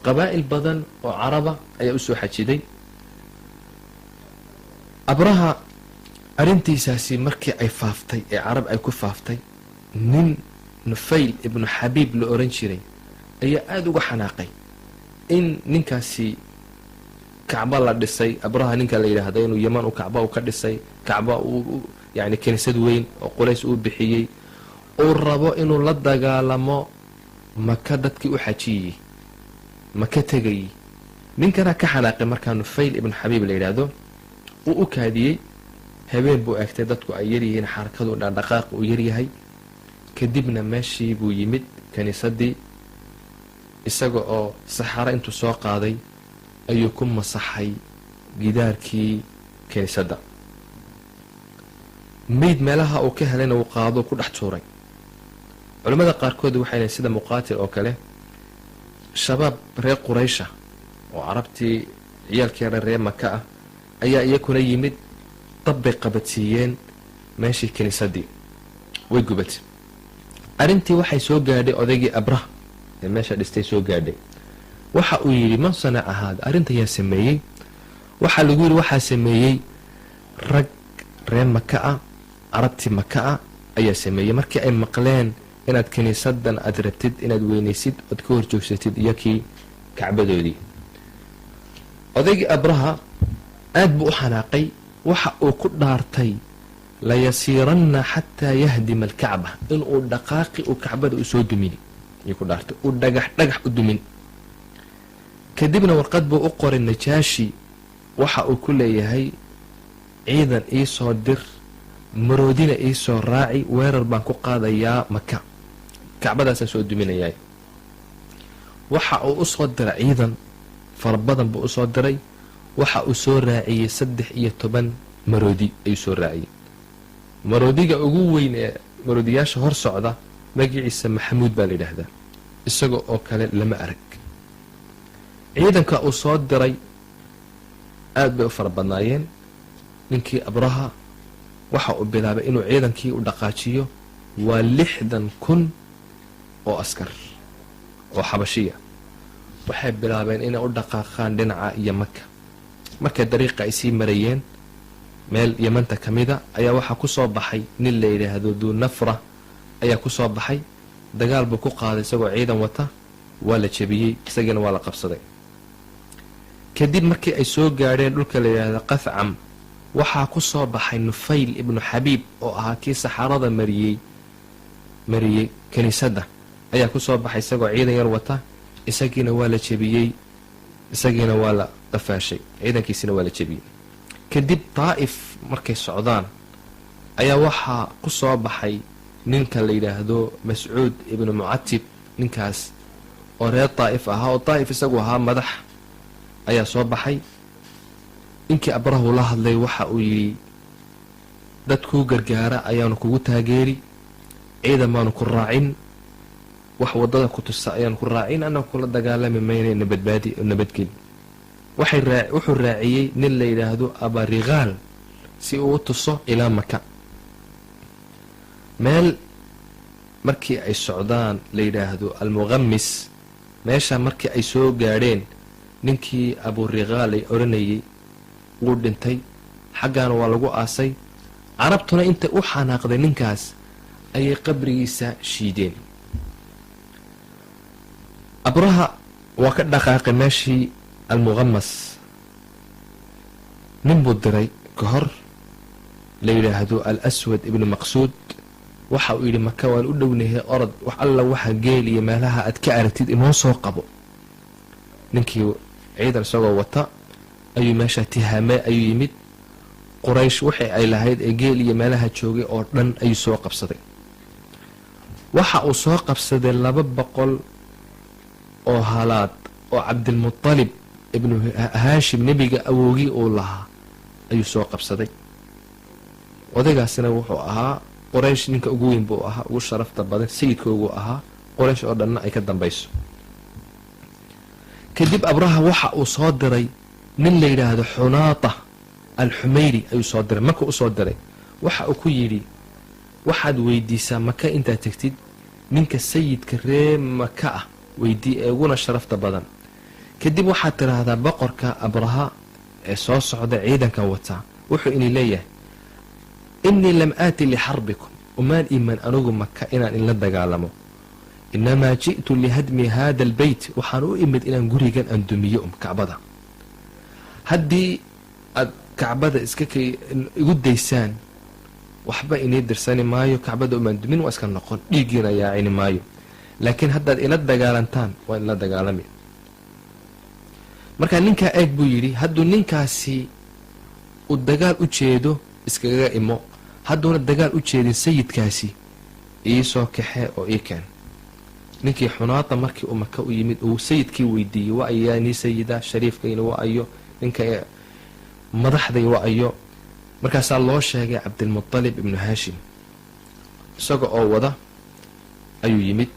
qabaa'il badan oo caraba ayaa usoo xajiday. abraha arrintiisaasi markii ay faaftay ee carab ay ku faaftay, nin nufayl ibnu xabiib la oran jiray ayaa aada uga xanaaqay in ninkaasi kacba la dhisay. abraha ninka la yidhaahdo inuu yaman u kacba u ka dhisay, kacba yani kiniisad weyn oo qulays uu bixiyey, uu rabo inuu la dagaalamo maka dadkii u xajiyey maka tegayey ninkanaa ka xanaaqay markaa Nufayl ibnu Xabiib la yidhaahdo uu u kaadiyey habeen buu eegtay dadku ay yaryihiin xarakadu dhaqdhaqaaq uu yaryahay kadibna meeshii buu yimid kaniisadii isaga oo saxaro intuu soo qaaday ayuu ku masaxay gidaarkii kaniisadda mayd meelaha uu ka helayna uu qaado ku dhex tuuray culimmada qaarkood waxay leeyihiin sida Muqaatil oo kale shabaab reer Quraysha oo carabtii ciyaalkii reer Maka ah ayaa iyakuna yimid dabbay qabadsiiyeen meeshii kaniisadii way gubatay arrintii waxay soo gaadhay odaygii Abraha ee meesha dhistay soo gaadhay waxa uu yidhi man sanaca haada arrinta yaa sameeyey waxaa lagu yidhi waxaa sameeyey rag reer Maka ah carabtii Maka ah ayaa sameeyey markii ay maqleen inaad kaniisadan aad rabtid inaad weynaysid ood ka horjoogsatid iyakii kacbadoodii odaygii Abraha aad buu u xanaaqay waxa uu ku dhaartay layasiiranna xataa yahdima alkacba inuu dhaqaaqi uu kacbada u soo dumini ayuu ku dhaartay uu dhagax u dumin kadibna warqad buu u qoray Najaashi waxa uu ku leeyahay ciidan ii soo dir maroodina ii soo raaci weerar baan ku qaadayaa Maka kacbadaasaan soo duminayaa waxa uu u soo diray ciidan fara badan buu u soo diray waxa uu soo raaciyey 13 maroodi ayuu soo raaciyey maroodiga ugu weyn ee maroodiyaasha hor socda magaciisa Maxamuud baa la yidhaahdaa isaga oo kale lama arag ciidanka uu soo diray aad bay u fara badnaayeen ninkii Abraha waxa uu bilaabay inuu ciidankii u dhaqaajiyo waa 60,000 oo askar oo xabashiya waxay bilaabeen inay u dhaqaaqaan dhinaca iyo Maka markay dariiqa ay sii marayeen meel Yamanta ka mida ayaa waxaa ku soo baxay nin la yidhaahdo Duu Nafra ayaa ku soo baxay dagaal buu ku qaaday isagoo ciidan wata waa la jebiyey isagiina waa la qabsaday kadib markii ay soo gaadheen dhulka la yidhaahdo Qathcam waxaa ku soo baxay Nufayl ibnu Xabiib oo ahaa kii saxarada mariyey kaniisadda ayaa ku soo baxay isagoo ciidan yar wata isagiina waa la jebiyey isagiina waa la qafaashay ciidankiisina waa la jebiyey kadib Taa'if markay socdaan ayaa waxaa ku soo baxay ninka la yidhaahdo Mascuud ibnu Mucatib ninkaas oo reer Taa'if ahaa oo Taa'if isagu ahaa madax ayaa soo baxay inkii Abrahu la hadlay waxa uu yidhi dadkuu gargaara ayaanu kugu taageeri ciidan baanu ku raacin wax wadada ku tusa ayaanu ku raacin annagu kula dagaalami mayna nabadgeli wuxuu raaciyey nin la yidhaahdo Abarigaal si uu u tuso ilaa Maka meel markii ay socdaan la yidhaahdo Almuqamis meesha markii ay soo gaadheen ninkii Aburigaal ay oranayay wuu dhintay xaggaana waa lagu aasay carabtuna intay u xanaaqday ninkaas ayay qabrigiisa shiideen Abraha waa ka dhaqaaqay meeshii Almuqamas nin buu diray ka hor la yidhaahdo Al-Aswad ibnu Maqsuud waxa uu yidhi Maka waan u dhownahay orod wax alla waxa geel iyo meelaha aad ka aragtid inoo soo qabo ninkii ciidan isagoo wata ayuu meesha tihaamay ayuu yimid Quraysh waxay ay lahayd ee geel iyo meelaha joogay oo dhan ayuu soo qabsaday waxa uu soo qabsaday 200 oo halaad oo Cabdilmuttalib ibnu Haashim nebiga awowgii uu lahaa ayuu soo qabsaday odaygaasina wuxuu ahaa Quraysh ninka ugu weyn buu ahaa ugu sharafta badan sayidkoogu ahaa Quraysh oo dhanna ay ka dambayso kadib Abraha waxa uu soo diray nin la yidhaahdo Xunaata al-Xumayri ayuu soo diray marka uu soo diray waxa uu ku yidhi waxaad weydiisaa Maka intaad tagtid ninka sayidka reer Maka ah weydii ee uguna sharafta badan kadib waxaad tiraahdaa boqorka Abraha ee soo socda ciidanka wata wuxuu inii leeyahay innii lam aati lixarbikum umaan iman anugu Maka inaan inla dagaalamo inamaa ji'tu lihadmi hada albeyt waxaan u imid inaan gurigan aan dumiyo kacbada haddii aad kacbada igu daysaan waxba inii dirsani maayo kacbada umaan dumin waa iska noqon dhiiggiina yaacini maayo laakiin haddaad ila dagaalantaan waan ila dagaalami. markaa ninkaa eeg buu yidhi, hadduu ninkaasi uu dagaal u jeedo iskaga imo, hadduuna dagaal u jeedin sayidkaasi ii soo kaxe oo ii keen. ninkii xunaada markii uu maka u yimid uu sayidkii weydiiyey, wa ayaa nii sayida, shariifkayna wa ayo, ninka madaxday wa ayo. markaasaa loo sheegay cabdilmuطalib ibnu haashim, isaga oo wada ayuu yimid,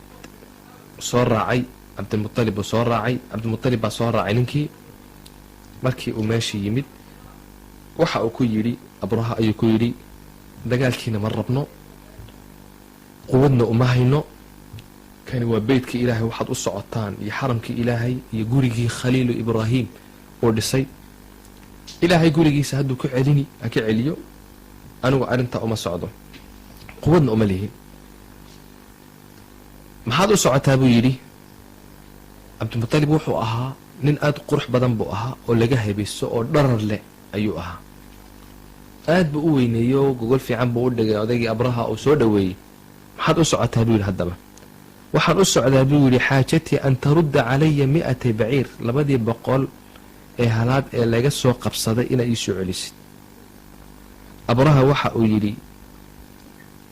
soo raacay cabdilmuطalib buu soo raacay, cabdilmuطalib baa soo raacay ninkii. markii uu meeshii yimid waxa uu ku yidhi, abraha ayuu ku yidhi, dagaalkiina ma rabno, quwadna uma hayno, kani waa beytkii ilaahay waxaad u socotaan iyo xaramkii ilaahay iyo gurigii khaliilu ibraahim uu dhisay. ilaahay gurigiisa hadduu ku celini ha ka celiyo, anigu arrintaa uma socdo, quwadna uma lihin. maxaad u socotaa buu yidhi. cabdilmuطalib wuxuu ahaa nin aad qurux badan buu ahaa oo laga habaysto oo dharar leh ayuu ahaa. aad buu u weyneeyey oo gogol fiican buu u dhigay odaygii abraha uu soo dhoweeyey. maxaad u socotaa buu yidhi. haddaba waxaan u socdaa buu yidhi, xaajatii an tarudda calaya 100 baciir, 200 ee halaad ee laga soo qabsaday inaad ii soo celisid. abraha waxa uu yidhi,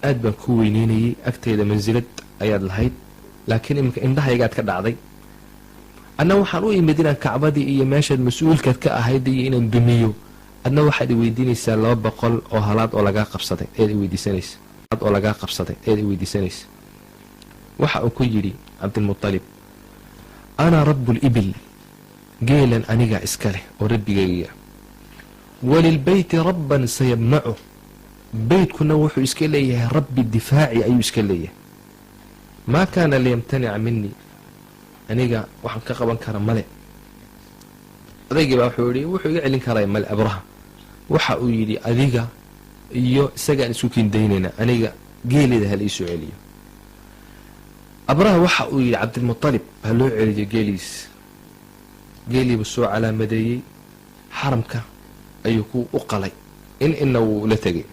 aad baan ku weyneynayey, agteyda mansilad ayaad lahayd, laakiin iminka indhahaygaad ka dhacday. adna waxaan u imid inaan kacbadii iyo meeshaad mas-uulkaad ka ahayd iyo inaan dumiyo, adna waxaad i weydiinaysaa 200 oo halaad oo lagaa qabsaday eed i weydiisanaysa. waxa uu ku yidhi cabdilmuطalib, ana rabu libil, geelan anigaa iska leh oo rabbigayga, walilbeyti rabban sayamnacu, beytkuna wuxuu iska leeyahay rabbi difaaci ayuu iska leeyahay. maa kaana liyamtanica minii, aniga waxaan ka qaban kara male. odaygii baa wuxuu yidhi, wuxuu iga celin karaa male. abraha waxa uu yidhi, adiga iyo isagaan isku kindaynayna, aniga geelida hala iisoo celiyo. abraha waxa uu yidhi, cabdilmuطalib ha loo celiyo geeliis. geeliibuu soo calaamadeeyey, xaramka ayuu ku u qalay, ina wuu la tegay.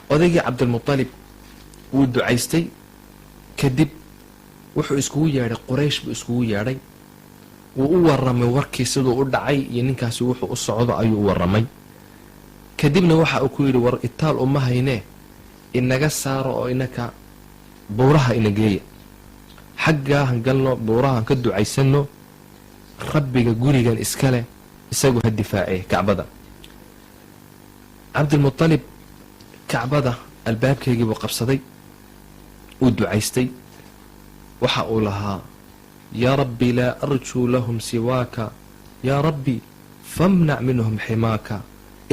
odaygii cabdilmuطalib wuu ducaystay, kadib wuxuu iskugu yeedhay quraysh buu iskugu yeedhay, wuu u waramay warkii siduu u dhacay iyo ninkaasi wuxuu u socdo ayuu u waramay. kadibna waxa uu ku yidhi, war itaal uma haynee, inaga saaro oo inaka buuraha ina geeya, xaggaa han galno, buuraha han ka ducaysanno, rabbiga gurigan iska leh isagu ha difaacee kacbada. cabdilmuطalib kacbada albaabkeygii buu qabsaday, uu ducaystay. waxa uu lahaa, yaa rabbi laa arjuu lahum siwaaka, yaa rabbi famnac minhum ximaaka,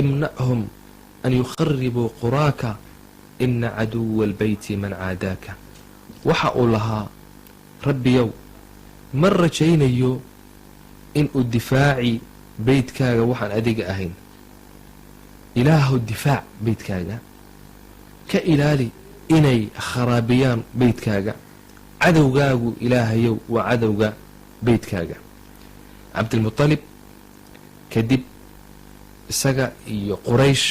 imnachum an yukharibuu quraaka, ina caduwa albeyti man caadaaka. waxa uu lahaa, rabbiyow ma rajaynayo inuu difaaci beytkaaga waxaan adiga ahayn. ilaahu difaac beytkaaga, ka ilaali inay kharaabiyaan beytkaaga, cadowgaagu ilaahayow waa cadowga beytkaaga. cabdilmuطalib kadib isaga iyo quraysh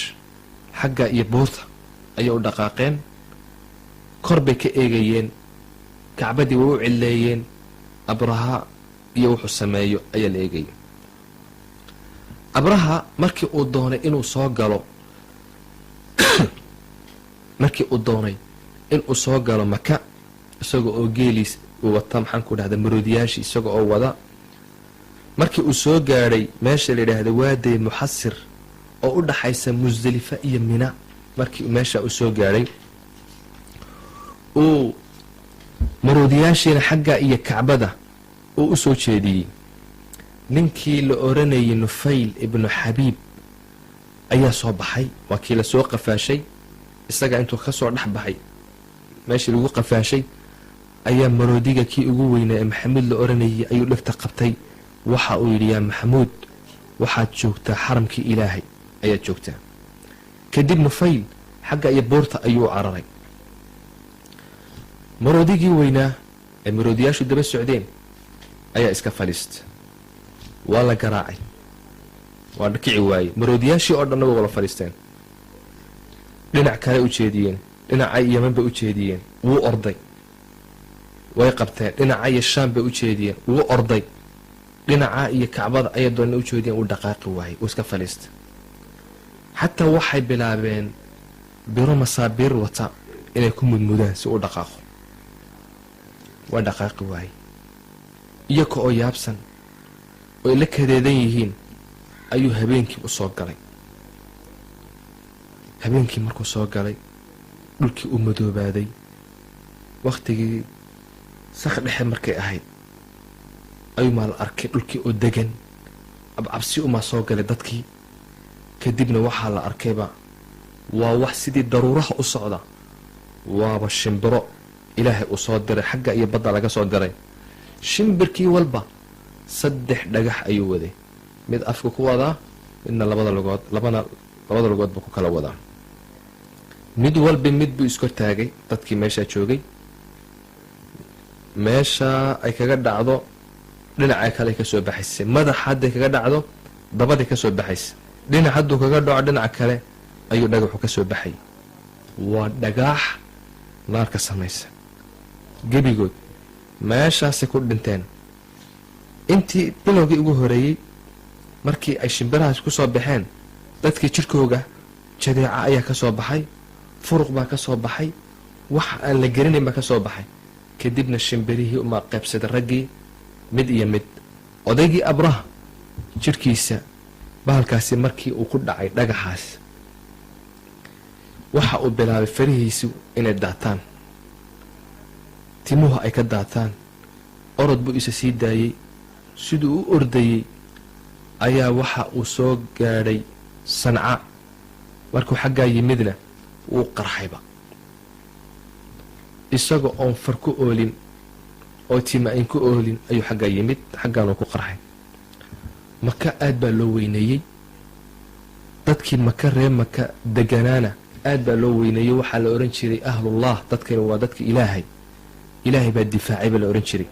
xagga iyo buurta ayay u dhaqaaqeen, kor bay ka eegayeen, kacbadii way u cilleeyeen, abraha iyo wuxuu sameeyo ayaa la eegaya. abraha markii uu doonay inuu soo galo maka, isaga oo geeliis uu wata, maxaan ku dhahda maroodiyaashii isaga oo wada, markii uu soo gaadhay meesha la yidhaahda waaday muxasir oo u dhaxaysa musdelifa iyo mina, markii meesha uu soo gaadhay, uu maroodiyaashiina xagga iyo kacbada uu u soo jeediyey. ninkii la oranayay nufayl ibnu xabiib ayaa soo baxay, waa kii lasoo qafaashay. isaga intuu ka soo dhex baxay meeshii lagu qafaashay ayaa maroodiga kii ugu weynaa ee maxamuud la oranayay ayuu dhegta qabtay. waxa uu yidhi, yaa maxamuud, waxaad joogtaa xaramkii ilaahay ayaad joogtaa. kadib nufayl xagga iyo buurta ayuu u cararay. maroodigii weynaa ee maroodiyaashu daba socdeen ayaa iska fadhiista, waa la garaacay, waa kici waayey. maroodiyaashii oo dhanna way wala fadhiisteen, dhinac kale u jeediyeen, dhinacay yaman bay u jeediyeen. wuu orday, way qabteen dhinaca iyo shaam bay u jeediyeen wuu orday dhinaca iyo kacbada ayay doona u jeediyeen uu dhaqaaqi waayey uu iska fadhiistay xataa waxay bilaabeen biro masaabiir wata inay ku mudmudaan si uu dhaqaaqo waa dhaqaaqi waayey iyaga oo yaabsan oo la kadeedan yihiin ayuu habeenkii u soo galay habeenkii markuu soo galay dhulkii u madoobaaday wakhtigii sak dhexe markay ahayd ayuumaa la arkay dhulkii oo degan cabcabsi umaa soo galay dadkii kadibna waxaa la arkayba waa wax sidii daruuraha u socda waaba shimbiro ilaahay uu soo diray xagga iyo badda laga soo diray shimbirkii walba 3 dhagax ayuu waday mid afka ku wadaa midna labada lugoodba ku kala wadaa mid walba mid buu iskor taagay dadkii meeshaa joogay meesha ay kaga dhacdo dhinaca kale ka soo baxaysay madax hadday kaga dhacdo dabadii ka soo baxaysay dhinac hadduu kaga dhaco dhinaca kale ayuu dhagaxu ka soo baxay waa dhagaax naar ka samaysa gebigood meeshaasay ku dhinteen intii bilowgii ugu horeeyey markii ay shimbirahaas ku soo baxeen dadkii jirkooga jadeeca ayaa ka soo baxay furuq baa ka soo baxay wax aan la garanayn baa ka soo baxay kadibna shimbirihii uma qaybsaday raggii mid iyo mid odaygii abraha jirkiisa bahalkaasi markii uu ku dhacay dhagaxaas waxa uu bilaabay farihiisu inay daataan timuhu ay ka daataan orod buu isa sii daayey siduu u ordayey ayaa waxa uu soo gaadhay sanca markuu xaggaa yimidna wuu qarxayba isaga oon far ku oolin oo tima-in ku oolin ayuu xaggaa yimid xaggaanuu ku qarxay maka aad baa loo weyneeyey dadkii maka reer maka deganaana aad baa loo weyneeyey waxaa la ohan jiray ahlullah dadkani waa dadka ilaahay baa difaacay baa la ohan jiray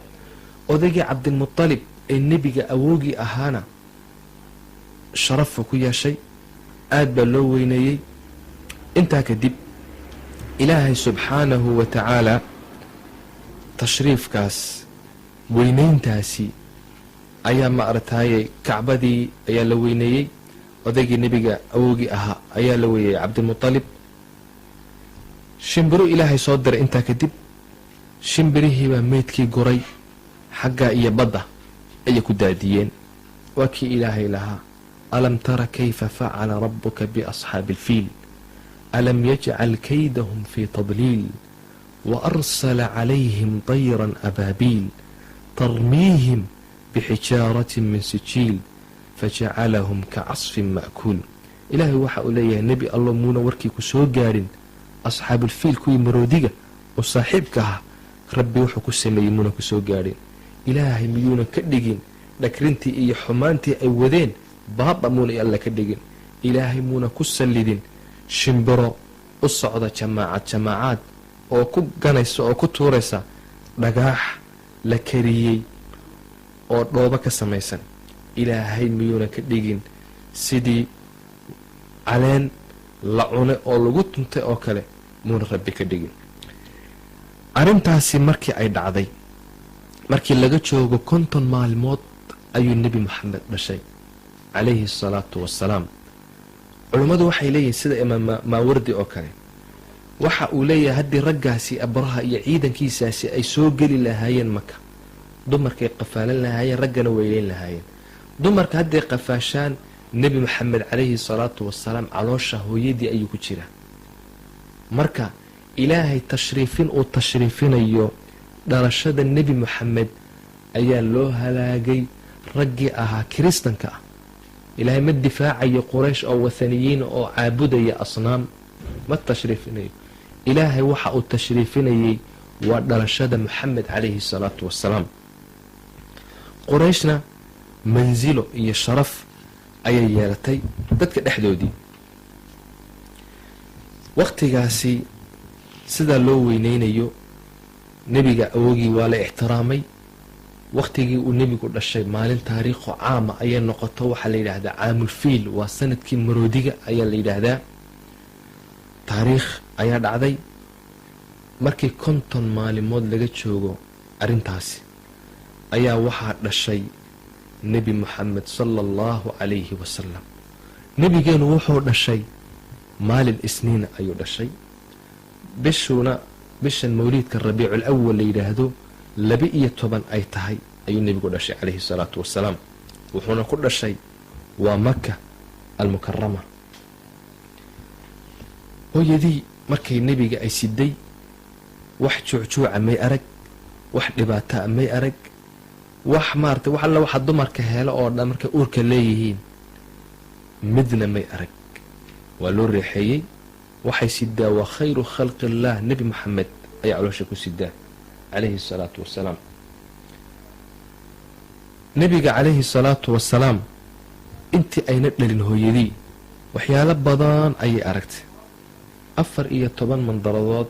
odaygii cabdilmutalib ee nebiga awoogii ahaana sharafuu ku yeeshay aad baa loo weyneeyey intaa kadib ilaahay subxaanahu wa tacaalaa tashriifkaas weynayntaasi ayaa ma aragtaayey kacbadii ayaa la weyneeyey odaygii nebiga awoogii ahaa ayaa la weeyey cabdilmutalib shimbiro ilaahay soo diray intaa kadib shimbirihiibaa meydkii guray xaggaa iyo badda ayay ku daadiyeen waa kii ilaahay lahaa alam tara kayfa facala rabuka biasxaabi alfiil alam yajcal kaydahum fii tadliil waarsala calayhim dayran abaabiil tarmiihim bxijaaratin min sijiil fajacalahum kacasfin ma'kuul ilaahay waxa uu leeyahay nebi allo muuna warkii ku soo gaadhin asxaabulfiil kuwii maroodiga oo saaxiibka ahaa rabbi wuxuu ku sameeyey muuna ku soo gaadhin ilaahay miyuunan ka dhigin dhagrintii iyo xumaantii ay wadeen baaba muuna alla ka dhigin ilaahay muuna ku sallidin shimbiro u socda jamaacaad oo ku ganaysa oo ku tuuraysa dhagaax la kariyey oo dhoobo ka samaysan ilaahay miyuuna ka dhigin sidii caleen la cune oo lagu tuntay oo kale muuna rabbi ka dhigin arrintaasi markii ay dhacday markii laga joogo 50 maalmood ayuu nebi moxamed dhashay calayhi asalaatu wassalaam culummadu waxay leeyihiin sida imaam maawardi oo kale waxa uu leeyahay haddii raggaasi abraha iyo ciidankiisaasi ay soo geli lahaayeen maka dumarkay qafaalan lahaayeen raggana weyleyn lahaayeen dumarka hadday qafaashaan nebi moxamed calayhi salaatu wassalaam caloosha hooyadii ayuu ku jiraa marka ilaahay tashriifin uu tashriifinayo dhalashada nebi moxamed ayaa loo halaagay raggii ahaa kiristanka ah ilaahay ma difaacayo quraysh oo wathaniyiin oo caabudaya asnaam ma tashriifinayo ilaahay waxa uu tashriifinayay waa dhalashada moxamed calayhi salaatu wassalaam qurayshna mansilo iyo sharaf ayay yeelatay dadka dhexdoodii wakhtigaasi sidaa loo weyneynayo nebiga awoogii waa la ixtiraamay wakhtigii uu nebigu dhashay maalin taariikho caama ayay noqoto waxaa la yidhaahdaa caamulfiil waa sanadkii maroodiga ayaa la yidhaahdaa taariikh ayaa dhacday markii 50 maalimood laga joogo arrintaasi ayaa waxaa dhashay nebi moxamed sala allahu calayhi wasalam. nebigeenu wuxuu dhashay maalin isniina ayuu dhashay, bishan mawliidka rabiicu alawal la yidhaahdo 12 ay tahay ayuu nebigu dhashay calayhi salaatu wasalaam. wuxuuna ku dhashay waa maka almukarama. hooyadii markay nebiga ay siday wax juucjuuca may arag, wax dhibaataa may arag, wax maarata wax alla waxa dumarka helo oo dhan markay uurka leeyihiin midna may arag. waa loo reexeeyey. waxay sidaa waa khayru khalqi illaah, nebi moxamed ayaa caloosha ku sidaa calayhi salaatu wasalaam. nebiga calayhi salaatu wasalaam intii ayna dhalin hooyadii waxyaalo badan ayay aragtay. 14 mandaladood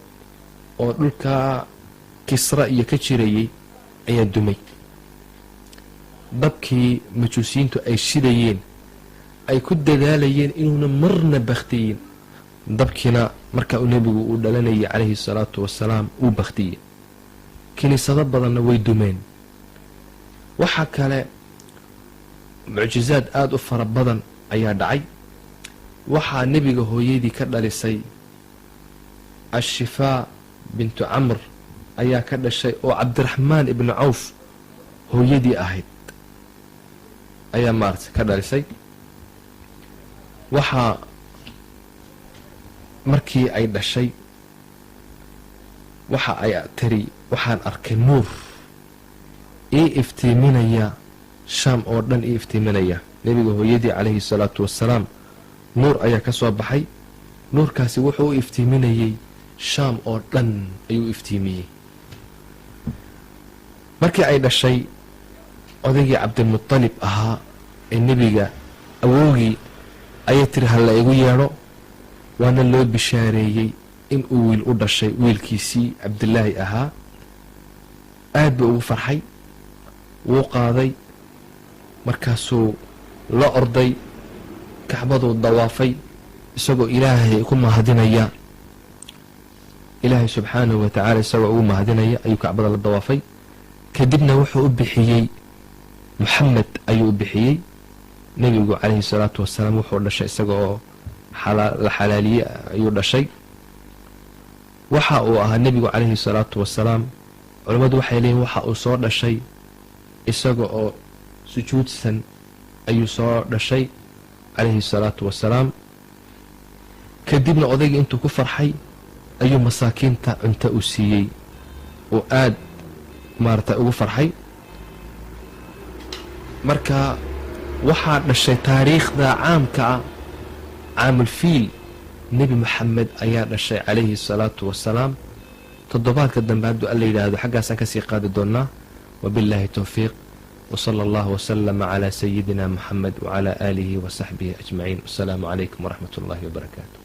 oo dhulkaa kisra iyo ka jirayay ayaa dumay. dabkii majuusiyiintu ay shidayeen ay ku dadaalayeen inuuna marna bakhtiyin, dabkiina markaa uu nebigu uu dhalanayay calayhi salaatu wasalaam uu bakhtiyey. kiniisado badanna way dumeen. waxaa kale mucjizaad aada u fara badan ayaa dhacay. waxaa nebiga hooyadii ka dhalisay ashifaa bintu camr ayaa ka dhashay oo cabdiraxmaan ibnu cawf hooyadii ahayd ayaa maarata ka dhalisay. waxaa markii ay dhashay waxa ay tiri waxaan arkay nuur ii iftiiminaya shaam oo dhan ii iftiiminaya. nebiga hooyadii calayhi salaatu wasalaam nuur ayaa ka soo baxay. nuurkaasi wuxuu u iftiiminayey shaam oo dhan ayuu iftiimiyey. markii ay dhashay odaygii cabdilmutalib ahaa ee nebiga awowgii ayay tiri ha la igu yeedho. waana loo bishaareeyey in uu wiil u dhashay, wiilkiisii cabdilaahi ahaa. aad buu ugu farxay, wuu qaaday, markaasuu la orday, kacbaduu dawaafay isagoo ilaahay ku mahadinaya. ilaahay subxaanahu wa tacaala isagoo ugu mahadinaya ayuu kacbada la dawaafay. kadibna wuxuu u bixiyey moxamed ayuu u bixiyey. nebigu calayhi salaatu wasalaam wuxuu dhashay isaga oo la xalaaliye ayuu dhashay. waxa uu ahaa nebigu calayhi salaatu wasalaam, culammadu waxay leeyihin waxa uu soo dhashay isaga oo sujuudsan ayuu soo dhashay calayhi salaatu wasalaam. kadibna odaygii intuu ku farxay ayuu masaakiinta cunto u siiyey oo aad maarata ugu farxay. marka waxaa dhashay taariikhda caamka ah caamulfiil, nebi moxamed ayaa dhashay calayhi salaatu wasalaam. toddobaadka dambe hadduu alla yidhaahdo xaggaasaan kasii qaadi doonaa. wabilaahi towfiiq, wsala allahu wasalama calaa sayidina moxamed wacalaa aalihi wasaxbihi ajmaciin. wasalaamu calaykum waraxmat ullahi wabarakaatu.